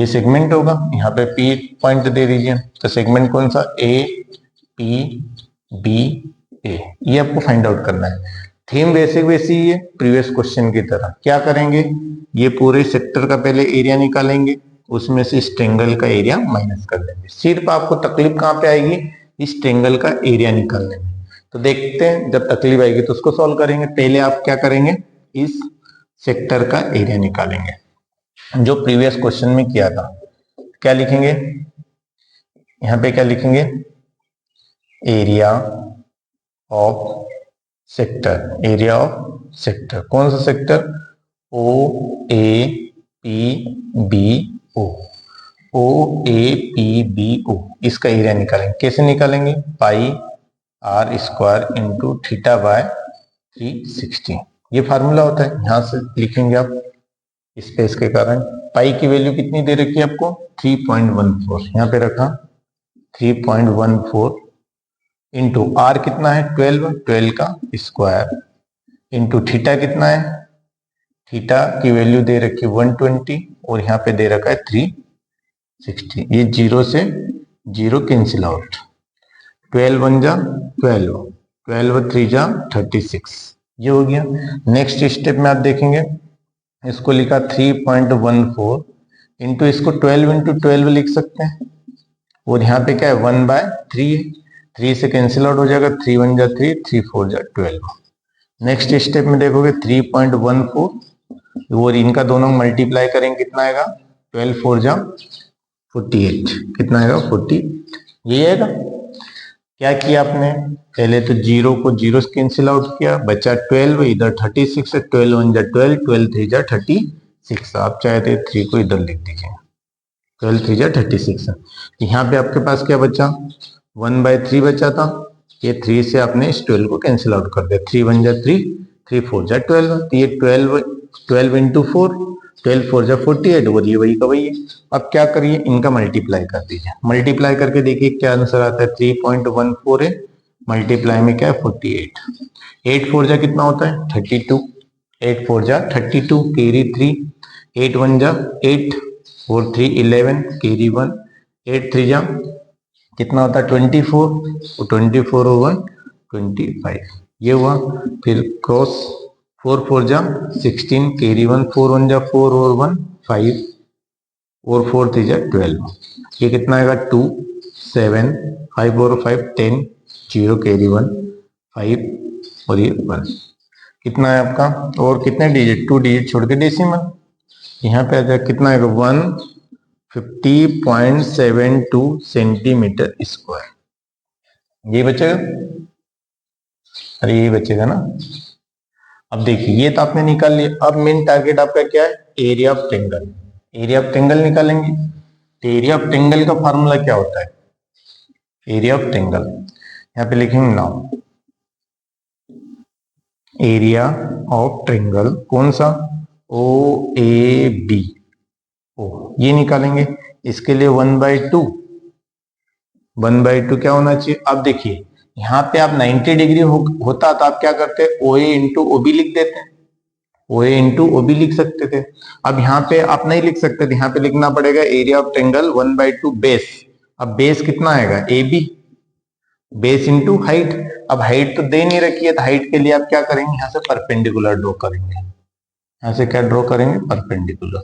सेगमेंट होगा, यहाँ पे P पॉइंट दे दीजिए। तो सेगमेंट कौन सा, APBA, ये आपको फाइंड आउट करना है। थीम बेसिक वैसी ही है प्रीवियस क्वेश्चन की तरह। क्या करेंगे, ये पूरे सेक्टर का पहले एरिया निकालेंगे, उसमें से इस ट्रायंगल का एरिया माइनस कर देंगे। सिर्फ आपको तकलीफ कहाँ पे आएगी, इस ट्रायंगल का एरिया निकालने में। तो देखते हैं जब तकलीफ आएगी तो उसको सॉल्व करेंगे। पहले आप क्या करेंगे, इस सेक्टर का एरिया निकालेंगे जो प्रीवियस क्वेश्चन में किया था। क्या लिखेंगे, यहाँ पे क्या लिखेंगे, area of sector, area of sector. कौन सा सेक्टर, OAPBO, OAPBO, इसका एरिया निकालेंगे। कैसे निकालेंगे, pi r square into theta by 360, ये फार्मूला होता है। यहां से लिखेंगे आप स्पेस के कारण। पाई की वैल्यू कितनी दे रखी है आपको, 3.14, यहाँ पे रखा 3.14 इंटू आर कितना है 12 का स्क्वायर इंटू थीटा कितना है, थीटा की वैल्यू दे रखी है 120 और यहाँ पे दे रखा है 360। ये 0 से 0 कैंसिल आउट, 12 1 जा 12, 12 3 जा 36, ये हो गया। नेक्स्ट स्टेप में आप देखेंगे, इसको लिखा 3.14 इंटू इसको 12 इंटू 12 लिख सकते हैं, और यहाँ पे क्या है 1/3 है, 3 से कैंसिल आउट हो जाएगा, 3 1 जा 3, 3 4 जा 12। नेक्स्ट स्टेप में देखोगे 3.14 और इनका दोनों मल्टीप्लाई करेंगे, कितना आएगा 12 4 जा 48, कितना आएगा 48, यही आएगा। क्या किया आपने, पहले तो 0 को 0 से कैंसिल आउट किया, बचा 12, इधर 36 है, 12 1 जा 12, 12 3 जा 36, आप चाहे तो 3 को इधर लिख दीजिए, 12 3 जा 36 है। यहाँ पे आपके पास क्या बचा, 1/3 बचा था, ये 3 से आपने इस 12 को कैंसिल आउट कर दिया, 3 1 जा 3, 3 4 जा 12, तो ये 12 इंटू 4, 12 4 जा 48, और ये वही का वही है। अब क्या करिए, इनका मल्टीप्लाई कर दीजिए, मल्टीप्लाई करके देखिए क्या आंसर आता है, 3.14 है, मल्टीप्लाई में क्या है 48, 8 4 जा कितना होता है 32, 8 4 जा 32, कैरी 3, 8 1 जा 8 और 3 11, कैरी 1, 8 3 जा कितना होता है 24, और 24 और 1 25, ये हुआ। फिर क्रॉस 4 4 जा 16, कैरी 1, 4 1 जा 4 और 1 5, और 4 3 जा 12, ये कितना आएगा 2 7, 5 और 5 10, 0 कैरी 1 5 और ये 1, कितना है आपका, और कितने डिजिट 2 डिजिट छोड़ के डेसिमल, यहाँ पे आ जाए कितना आएगा 150.72 सेंटीमीटर स्क्वायर, ये बचेगा, अरे ये बचेगा ना। अब देखिए ये तो आपने निकाल लिया, अब मेन टारगेट आपका क्या है, area of triangle, area of triangle निकालेंगे। तो एरिया ऑफ ट्रायंगल का फॉर्मूला क्या होता है, एरिया ऑफ ट्रायंगल यहाँ पे लिखेंगे नाउ, एरिया ऑफ ट्रायंगल कौन सा, OAB, ये निकालेंगे। इसके लिए 1/2, 1/2 क्या होना चाहिए। अब देखिए यहाँ पे आप 90 डिग्री होता तो आप क्या करते, OA इंटू OB लिख देते, OA इंटू OB लिख सकते थे। अब यहाँ पे आप नहीं लिख सकते थे, यहाँ पे लिखना पड़ेगा एरिया ऑफ ट्रायंगल 1/2 बेस। अब बेस कितना आएगा AB, बेस इंटू हाइट। अब हाइट तो दे नहीं रखी है, तो हाइट के लिए आप क्या करेंगे, यहाँ से परपेंडिकुलर ड्रॉ करेंगे, यहाँ से क्या ड्रॉ करेंगे परपेंडिकुलर,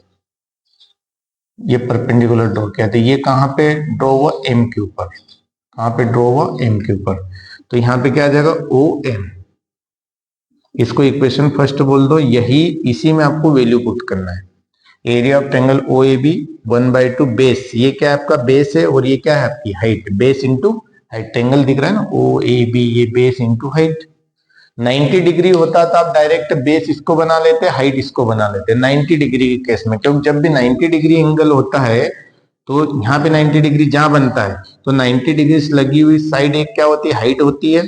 ये परपेंडिकुलर ड्रॉ किया, तो ये कहाँ पे ड्रॉ हुआ, M के ऊपर, कहाँ पे ड्रॉ हुआ M के ऊपर, तो यहाँ पे क्या आ जाएगा OM, इसको इक्वेशन फर्स्ट बोल दो, यही इसी में आपको वैल्यू पुट करना है। Area of triangle OAB 1/2 base, ये क्या है आपका बेस है, और ये क्या है आपकी height, base into height, triangle दिख रहा है ना OAB, ये बेस इंटू हाइट। 90 डिग्री होता तो आप डायरेक्ट बेस इसको बना लेते, हाइट इसको बना लेते 90 डिग्री के केस में, क्योंकि जब भी 90 डिग्री एंगल होता है तो यहाँ पे 90 डिग्री जहां बनता है तो 90 डिग्री से लगी हुई साइड एक क्या होती है, हाइट होती है,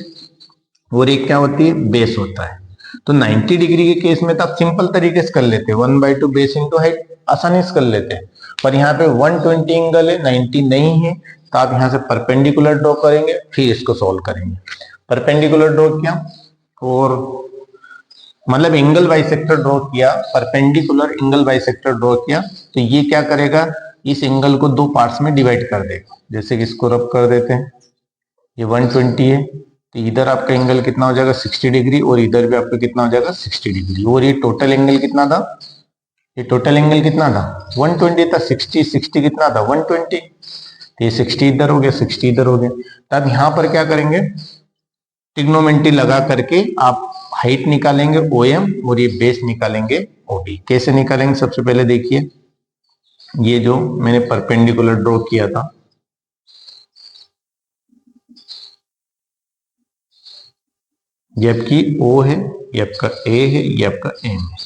और एक क्या होती है, बेस होता है। तो 90 डिग्री के केस में तो आप सिंपल तरीके से कर लेते हैं, 1/2 बेस इंटू हाइट, आसानी से कर लेते हैं। पर यहाँ पे 120 एंगल है, 90 नहीं है, तो आप यहाँ से परपेंडिकुलर ड्रॉ करेंगे, फिर इसको सॉल्व करेंगे। परपेंडिकुलर ड्रॉ किया और मतलब एंगल बाइसेक्टर ड्रॉ किया, परपेंडिकुलर एंगल बाइसेक्टर ड्रॉ किया, तो ये क्या करेगा, इस एंगल को दो पार्ट्स में डिवाइड कर देगा। जैसे कि इसको रब कर देते हैं, ये 120 है, तो इधर आपका एंगल कितना हो जाएगा 60 डिग्री, और इधर भी आपका कितना हो जाएगा 60 डिग्री। और ये टोटल एंगल कितना था, ये टोटल एंगल कितना था 120 था। 60 कितना था 120, तो ये 60 इधर हो गया, 60 इधर हो गया। तब यहां पर क्या करेंगे, ट्रिग्नोमेट्री लगा करके आप हाइट निकालेंगे OM, और ये बेस निकालेंगे OB। कैसे निकालेंगे, सबसे पहले देखिए, ये जो मैंने परपेंडिकुलर ड्रॉ किया था, ये आपकी O है, ये आपका A है, ये आपका M है,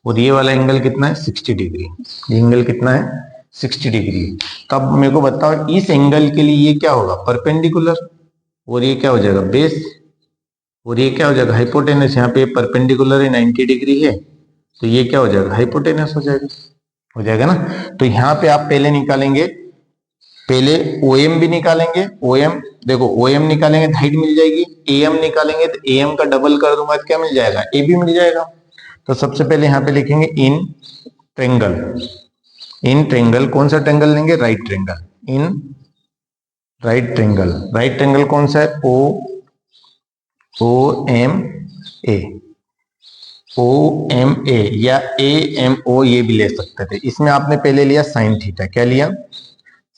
और ये वाला एंगल कितना है 60 डिग्री। ये एंगल कितना है 60 डिग्री। तब मेरे को बताओ इस एंगल के लिए ये क्या होगा परपेंडिकुलर, और ये क्या हो जाएगा बेस, और ये क्या हो जाएगा हाइपोटेनस। यहाँ पे परपेंडिकुलर है 90 डिग्री है, तो ये क्या हो जाएगा हाइपोटेनस हो जाएगा ना। तो यहाँ पे आप पहले निकालेंगे, पहले OM भी निकालेंगे। OM देखो, OM निकालेंगे तो हाइट मिल जाएगी, AM निकालेंगे तो AM का डबल कर दूंगा तो क्या मिल जाएगा AB मिल जाएगा। तो सबसे पहले यहाँ पे लिखेंगे इन ट्रेंगल, इन ट्रेंगल कौन सा ट्रेंगल लेंगे, right triangle, in right triangle. Right triangle कौन सा है, OMA, OMA या AMO ये भी ले सकते थे। इसमें आपने पहले लिया साइन थीटा, क्या लिया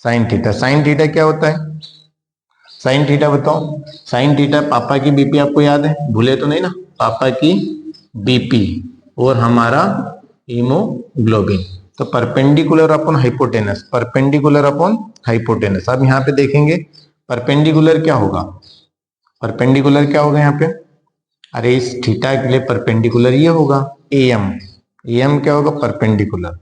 साइन थीटा। साइन थीटा क्या होता है, साइन थीटा बताओ। साइन थीटा पापा की बीपी आपको याद है, भूले तो नहीं ना, पापा की बीपी और हमारा हीमोग्लोबिन। तो perpendicular upon hypotenuse, perpendicular upon hypotenuse. अब यहाँ पे देखेंगे परपेंडिकुलर क्या होगा, परपेंडिकुलर क्या होगा यहाँ पे, अरे इस थीटा के लिए परपेंडिकुलर ये होगा AM। AM क्या होगा परपेंडिकुलर,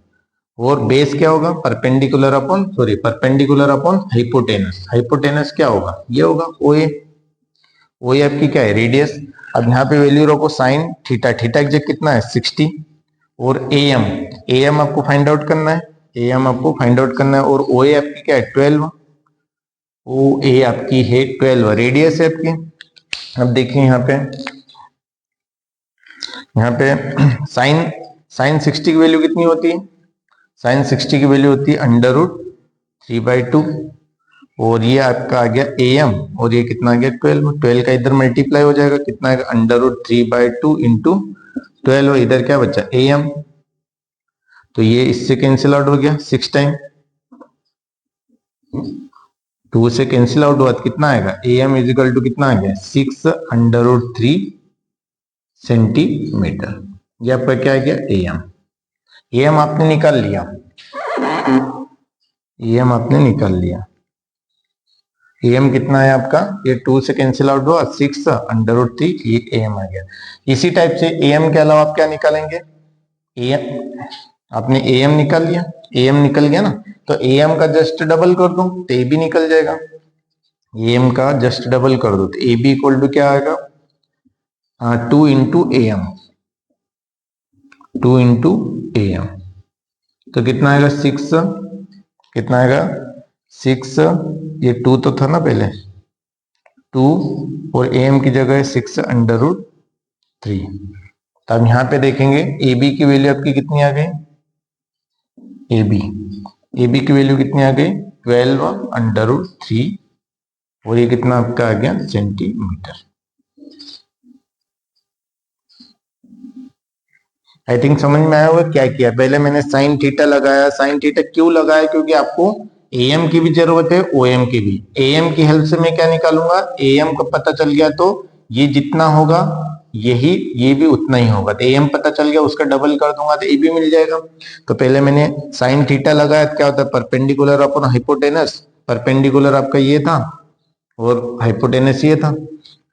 और बेस क्या होगा perpendicular upon perpendicular upon hypotenuse. Hypotenuse क्या होगा, ये होगा OA। OA आपकी क्या है रेडियस। अब यहाँ पे वैल्यू रखो साइन थीटा, थीटा एग्जैक्ट कितना है 60, और AM आपको फाइंड आउट करना है, AM आपको फाइंड आउट करना है, और OA आपकी क्या है 12, OA आपकी है 12 रेडियस है आपकी। अब देखिए यहाँ पे साइन 60 की वैल्यू कितनी होती है, साइन 60 की वैल्यू होती है √3/2, और ये आपका आ गया AM, और ये कितना आ गया 12 का इधर मल्टीप्लाई हो जाएगा, कितना आएगा √3/2 इंटू 12, और इधर क्या बचा AM, तो ये इससे कैंसिल आउट हो गया 6 टाइम, 2 से कैंसिल आउट हुआ तो कितना आएगा AM इजिकल टू कितना आ गया 6√3 सेंटीमीटर। ये आपका क्या आ गया AM आपने निकाल लिया, AM आपने निकाल लिया। AM कितना है आपका, ये 2 से कैंसिल आउट हुआ 6√3, ये AM आ गया। इसी टाइप से AM के अलावा आप क्या निकालेंगे, AM आपने AM निकाल लिया, AM निकल गया ना, तो AM का जस्ट डबल कर दो तो AB निकल जाएगा। AM का जस्ट डबल कर दो तो AB इक्वल टू क्या आएगा 2 इंटू AM, 2 इंटू AM, तो कितना आएगा 6, कितना आएगा 6, ये 2 तो था ना पहले 2, और AM की जगह है 6√3। तब यहाँ पे देखेंगे AB की वैल्यू आपकी कितनी आ गई, AB की वैल्यू कितनी आ गई 12√3, और ये कितना आपका आ गया सेंटीमीटर। आई थिंक समझ में आया होगा क्या किया। पहले मैंने साइन थीटा लगाया, साइन थीटा क्यों लगाया, क्योंकि आपको AM की भी जरूरत है OM की भी। AM की हेल्प से मैं क्या निकालूंगा, AM का पता चल गया तो ये जितना होगा यही ये भी उतना ही होगा, तो AM पता चल गया उसका डबल कर दूंगा तो AB मिल जाएगा। तो पहले मैंने साइन थीटा लगाया, क्या होता है परपेंडिकुलर अपॉन हाइपोटेनस, परपेंडिकुलर आपका ये था और हाइपोटेनस ये था,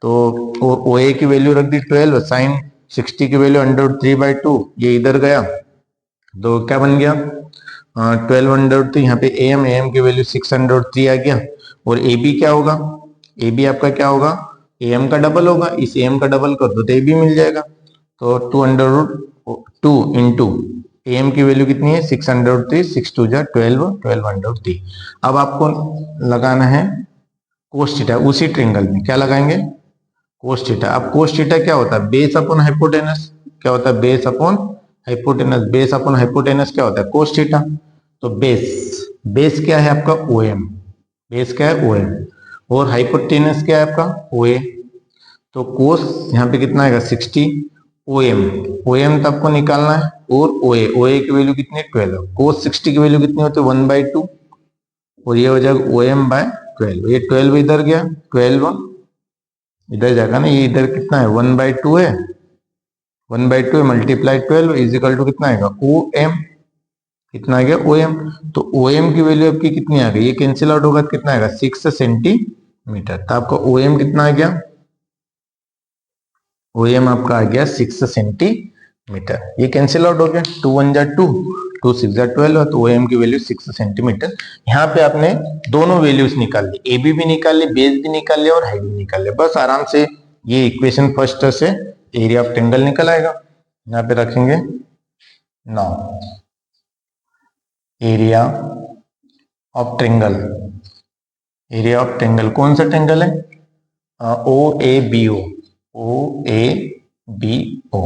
तो OA की वैल्यू रख दी 12, साइन 60 की वैल्यू √3/2, ये इधर गया तो क्या बन गया 12 यहाँ पे AM की वैल्यू 603 आ गया। और AB क्या होगा, AB आपका क्या होगा AM का डबल होगा, इस AM का डबल कर दो तो AB मिल जाएगा। तो 2 इंटू AM की वैल्यू कितनी है 603, 6 2 जा 12, 12√3। अब आपको लगाना है कोस थीटा, उसी ट्रेंगल में क्या लगाएंगे कोस थीटा। अब कोस थीटा क्या होता है बेस अपॉन हाइपोटेनस, क्या होता है, base upon hypotenuse. Base upon hypotenuse क्या होता है, कोस थीटा। तो बेस, बेस क्या है आपका, OM। बेस क्या है, OM। और हाइपोटेनस क्या है आपका, OA। तो कोस यहाँ पे कितना आएगा, 60। OM, OM तो आपको निकालना है, और OA, OA की वैल्यू कितनी है, 12। कोस 60 की वैल्यू कितनी होती है, 1/2, और ये हो जाएगा OM/12। ये 12 इधर गया, 12 इधर जाएगा ना, ये इधर कितना है, 1/2 है, 1/2 है, मल्टीप्लाई 12 इज इक्वल टू कितना आएगा, OM। कितना आ गया, OM। तो OM की वैल्यू आपकी कितनी आ गई, ये कैंसिल आउट होगा तो कितना आएगा, 6 सेंटीमीटर। तो आपका OM कितना आ गया, OM आपका आ गया 6 सेंटीमीटर। ये कैंसिल आउट हो गया, 2 1 जा 2, 2 6 जा 12, तो OM की वैल्यू 6 सेंटीमीटर। यहाँ पे आपने दोनों वैल्यूज निकाल ली, AB भी निकाल ली, बेस भी निकाल लिया और हाइट भी निकाल लिया। बस आराम से ये इक्वेशन फर्स्ट से एरिया ऑफ ट्रायंगल निकल आएगा। यहाँ पे रखेंगे, now area of triangle. Area of triangle कौन सा ट्रायंगल है, OABO, OABO,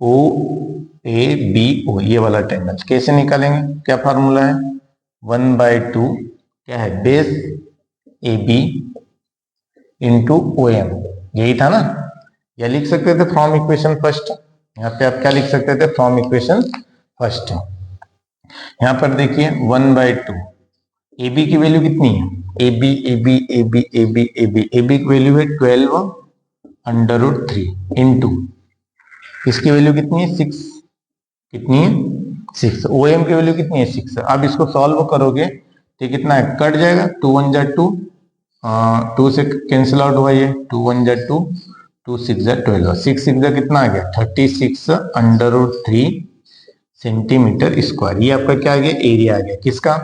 OABO, ये वाला ट्रायंगल कैसे निकालेंगे, क्या फार्मूला है, 1/2 क्या है, बेस AB इंटू OM, यही था ना। या लिख सकते थे फ्रॉम इक्वेशन फर्स्ट, यहाँ पे आप क्या लिख सकते थे, फ्रॉम इक्वेशन फर्स्ट। यहाँ पर देखिए 1/2, AB की वैल्यू कितनी है, AB AB AB AB AB AB की वैल्यू है 12/√3 इंटू इसकी वैल्यू कितनी है, 6। कितनी है, 6। OM की वैल्यू कितनी है, 6। अब इसको सॉल्व करोगे तो कितना है, कट जाएगा, 2 1 जा 2, 2 से कैंसिल आउट हुआ, ये 2 1 जा 2, 2 6 जा 12, 6 6 जा कितना आ गया, 36/√3 सेंटीमीटर स्क्वायर। ये आपका क्या आ गया, एरिया आ गया, किसका,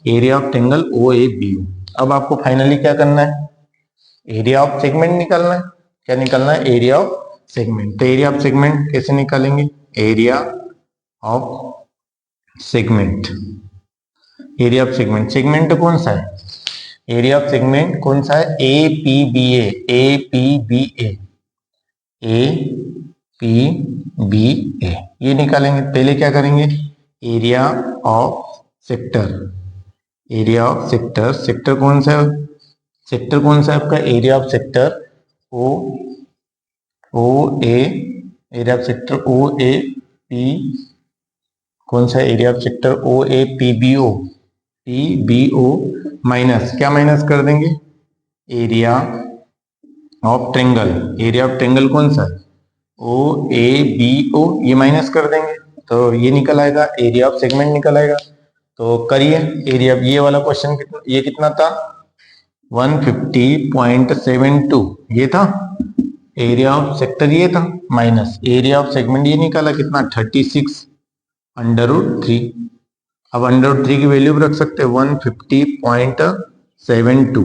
एरिया ऑफ ट्रायंगल OABO। अब आपको फाइनली क्या करना है, एरिया ऑफ सेगमेंट निकालना है। क्या निकालना है, एरिया ऑफ सेगमेंट। तो एरिया ऑफ सेगमेंट कैसे निकालेंगे, area of segment, area of segment, segment कौन सा है, एरिया ऑफ सेगमेंट कौन सा है, APBA, APBA, APBA, ये निकालेंगे। पहले क्या करेंगे, area of sector, area of sector, sector कौन सा है, सेक्टर कौन सा है आपका, area of sector OA, area of sector OAP, कौन सा area of sector OAPBO, PBO minus, क्या माइनस कर देंगे, area of triangle, area of triangle कौन सा है, OABO, ये माइनस कर देंगे तो ये निकल आएगा, एरिया ऑफ सेगमेंट निकल आएगा। तो करिए एरिया, ये वाला क्वेश्चन कितना, ये कितना था, 150.72 ये था, एरिया ऑफ सेक्टर ये था, माइनस एरिया ऑफ सेगमेंट ये निकाला कितना, 36/√3। अब √3 की वैल्यू भी रख सकते हैं, 150.72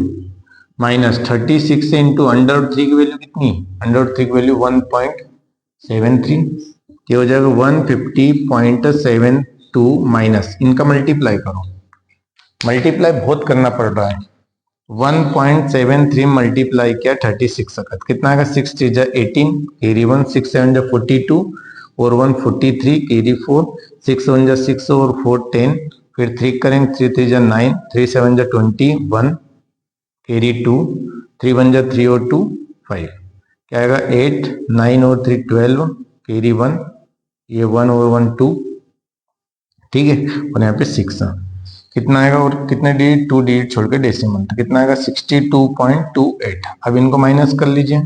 माइनस 36 से इंटू √3 की वैल्यू कितनी, √3 की वैल्यू 1.73, ये हो जाएगा 150.72 माइनस, इनका मल्टीप्लाई करो, मल्टीप्लाई बहुत करना पड़ रहा है, 1.73 मल्टीप्लाई किया 36 का कितना आएगा, 6 3 जा 18, कैरी 1, 6 7 जा 42 और 143, कैरी 4, 6 1 जा 6 और 4 10, फिर 3 करेंगे, 3 3 जा 9, 3 7 जा 21, कैरी 2, 3 1 जा 3 और 2 5, क्या आएगा 8 9 और 3 12, कैरी 1, ये 1 और 1 2, ठीक है, और यहाँ पे 6 कितना आएगा, और कितने डिजिट, 2 डिजिट छोड़ के डेसिमल, तो कितना आएगा 62.28। अब इनको माइनस कर लीजिए,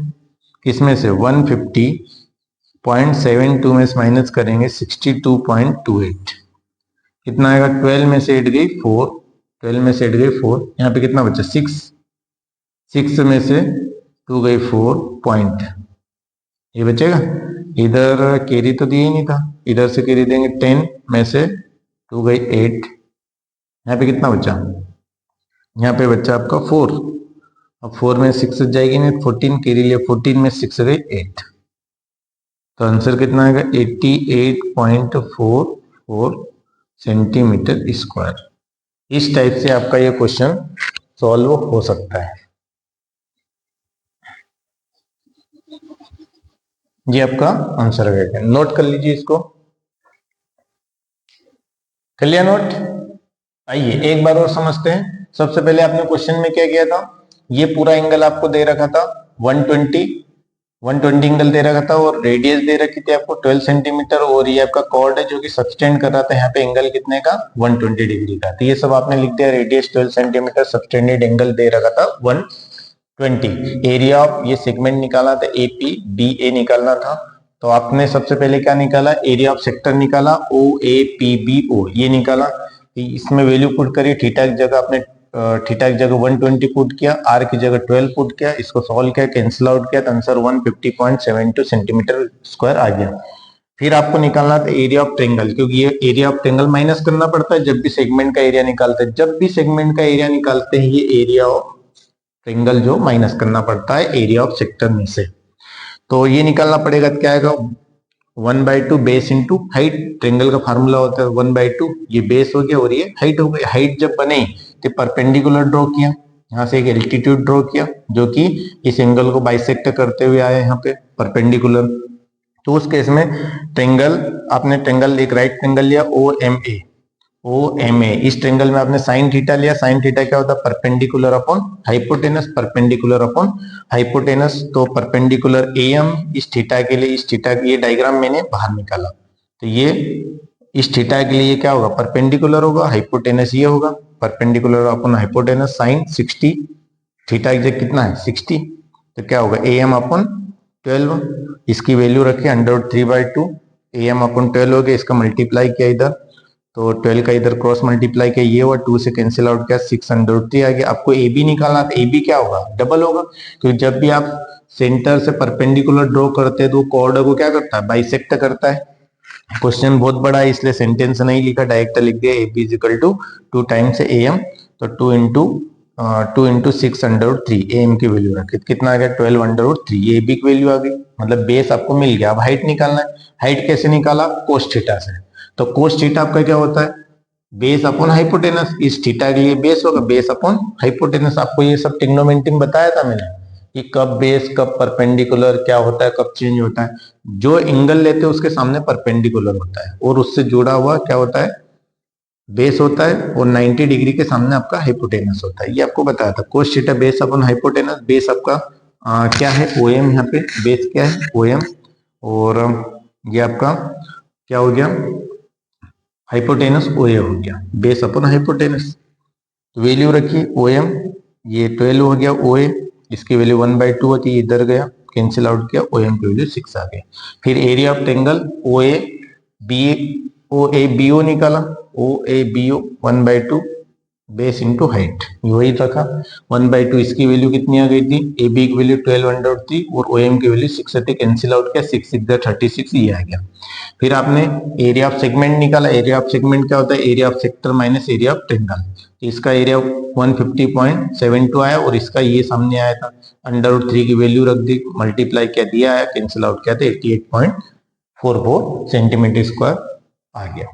किसमें से, 150.72 में से माइनस करेंगे 62.28, कितना आएगा, 12 में से 8 गई 4, 12 में से 8 गई 4, यहाँ पे कितना बचा 6, 6 में से 2 गई 4 पॉइंट, ये बचेगा, इधर कैरी तो दिया ही नहीं था, इधर से कैरी देंगे, 10 में से 2 गई 8, यहाँ पे कितना बचा, यहाँ पे बच्चा आपका 4, अब 4 में 6 जाएगी नहीं, 14 कैरी लिया, 14 में 6 गई 8, तो आंसर कितना आएगा 88.44 सेंटीमीटर स्क्वायर। इस टाइप से आपका ये क्वेश्चन सॉल्व हो सकता है। ये आपका आंसर रहेगा। नोट कर लीजिए इसको, कर लिया नोट। आइए एक बार और समझते हैं। सबसे पहले आपने क्वेश्चन में क्या किया था, ये पूरा एंगल आपको दे रखा था 120 एंगल दे रखा था और रेडियस दे रखी थी आपको 12 सेंटीमीटर और ये आपका कॉर्ड है जो कि सबटेंड कर रहा था यहाँ पे एंगल कितने का 120 डिग्री का। तो ये सब आपने लिख दिया, रेडियस 12 सेंटीमीटर, सबटेंडेड एंगल दे रखा था 120। एरिया ऑफ ये सेगमेंट निकाला था एपी बी ए निकालना था, तो आपने सबसे पहले क्या निकाला, एरिया ऑफ सेक्टर निकाला O A P B O ये निकाला। इसमें वैल्यू पुट करिए, थीटा की जगह आपने थीटा की जगह 120 पुट किया, आर की जगह 12 पुट किया, इसको सॉल्व किया, कैंसिल आउट किया तो आंसर 150.72 सेंटीमीटर स्क्वायर आ गया। फिर आपको निकालना था एरिया ऑफ ट्रेंगल, क्योंकि ये एरिया ऑफ ट्रेंगल माइनस करना पड़ता है जब भी सेगमेंट का एरिया निकालते हैं। जब भी सेगमेंट का एरिया निकालते हैं ये एरिया ऑफ ट्रेंगल जो माइनस करना पड़ता है एरिया ऑफ सेक्टर में से। तो ये निकालना पड़ेगा, क्या आएगा 1/2 बेस इंटू हाइट। ट्रेंगल का फार्मूला होता है 1/2, ये बेस हो गया और ये हाइट हो गई। हाइट जब बने तो परपेंडिकुलर ड्रॉ किया, यहाँ से एक एल्टीट्यूड ड्रॉ किया जो कि इस एंगल को बाइसेक्ट करते हुए आया यहाँ पे परपेंडिकुलर। तो उस केस में ट्रेंगल, आपने ट्रेंगल एक राइट ट्रेंगल लिया ओ एम ए, इस ट्रेंगल में आपने साइन थीटा लिया। साइन थीटा क्या होता है, perpendicular upon hypotenuse, perpendicular upon hypotenuse. तो परपेंडिकुलर एम इस थीटा के लिए, इस थीटा ये डायग्राम मैंने बाहर निकाला, तो ये इस थीटा के लिए क्या होगा, परपेंडिकुलर होगा, हाइपोटेनस ये होगा, perpendicular upon hypotenuse sine 60, theta exact कितना है 60, तो क्या होगा ए एम अपॉन 12, इसकी वैल्यू रखी √3/2, ए एम अपॉन 12 हो गया, इसका मल्टीप्लाई किया इधर, तो 12 का इधर क्रॉस मल्टीप्लाई किया, ये हुआ 2 से कैंसिल आउट किया 603 आ गया। आपको ए बी निकालना था, ए बी क्या होगा डबल होगा, क्योंकि जब भी आप सेंटर से परपेंडिकुलर ड्रॉ करते हैं तो कॉर्ड को क्या करता है, बाइसेक्ट करता है। क्वेश्चन बहुत बड़ा है इसलिए सेंटेंस नहीं लिखा, डायरेक्ट लिख दिया A B is equal to 2 times A M, तो 2 इंटू 603 ए एम की वैल्यू रखी, कितना आ गया 12√3, ए बी की वैल्यू आ गई, मतलब बेस आपको मिल गया। अब हाइट निकालना है, हाइट कैसे निकाला, कोस थीटा से। तो कोस थीटा आपका क्या होता है, बेस अपॉन हाइपोटेनस, इस थीटा के लिए बेस होगा बेस अपॉन हाइपोटेनस। आपको ये सब ट्रिग्नोमेट्री बताया था मैंने कि कब बेस कब परपेंडिकुलर क्या होता है, कब चेंज होता है। जो एंगल लेते हैं उसके सामने परपेंडिकुलर होता है और उससे जुड़ा हुआ क्या होता है, बेस होता है, और 90 डिग्री के सामने आपका हाइपोटेनस होता है। ये आपको बताया था cos theta base upon hypotenuse. Base आपका क्या है ओ एम, यहाँ पे बेस क्या है ओ एम, और ये आपका क्या हो गया हाइपोटेनस ओ ए हो गया, बेस अपॉन हाइपोटेनस। वैल्यू रखी ओ एम, ये 12 हो गया ओ ए, इसकी वैल्यू 1/2 होती है, इधर गया कैंसिल आउट किया, ओ एम की वैल्यू 6 आ गई। फिर area of triangle O A B O निकाला, O A B O 1/2 base into height, वही रखा 1/2, इसकी वैल्यू कितनी आ गई थी, ए बी की वैल्यू 12√3 और ओ एम की वैल्यू 6 थी, कैंसिल आउट किया 6 6 36 ये आ गया। फिर आपने एरिया ऑफ सेगमेंट निकाला, एरिया ऑफ सेगमेंट क्या होता है, area of sector minus area of triangle. इसका एरिया 150.72 आया और इसका ये सामने आया था, √3 की वैल्यू रख दी, मल्टीप्लाई किया दिया आया, कैंसिल आउट किया था 88.44 सेंटीमीटर स्क्वायर आ गया।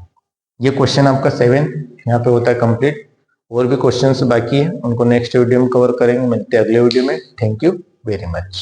ये क्वेश्चन आपका 7 यहाँ पे होता है कंप्लीट। और भी क्वेश्चंस बाकी है, उनको नेक्स्ट वीडियो में कवर करेंगे, मिलते हैं अगले वीडियो में। Thank you very much.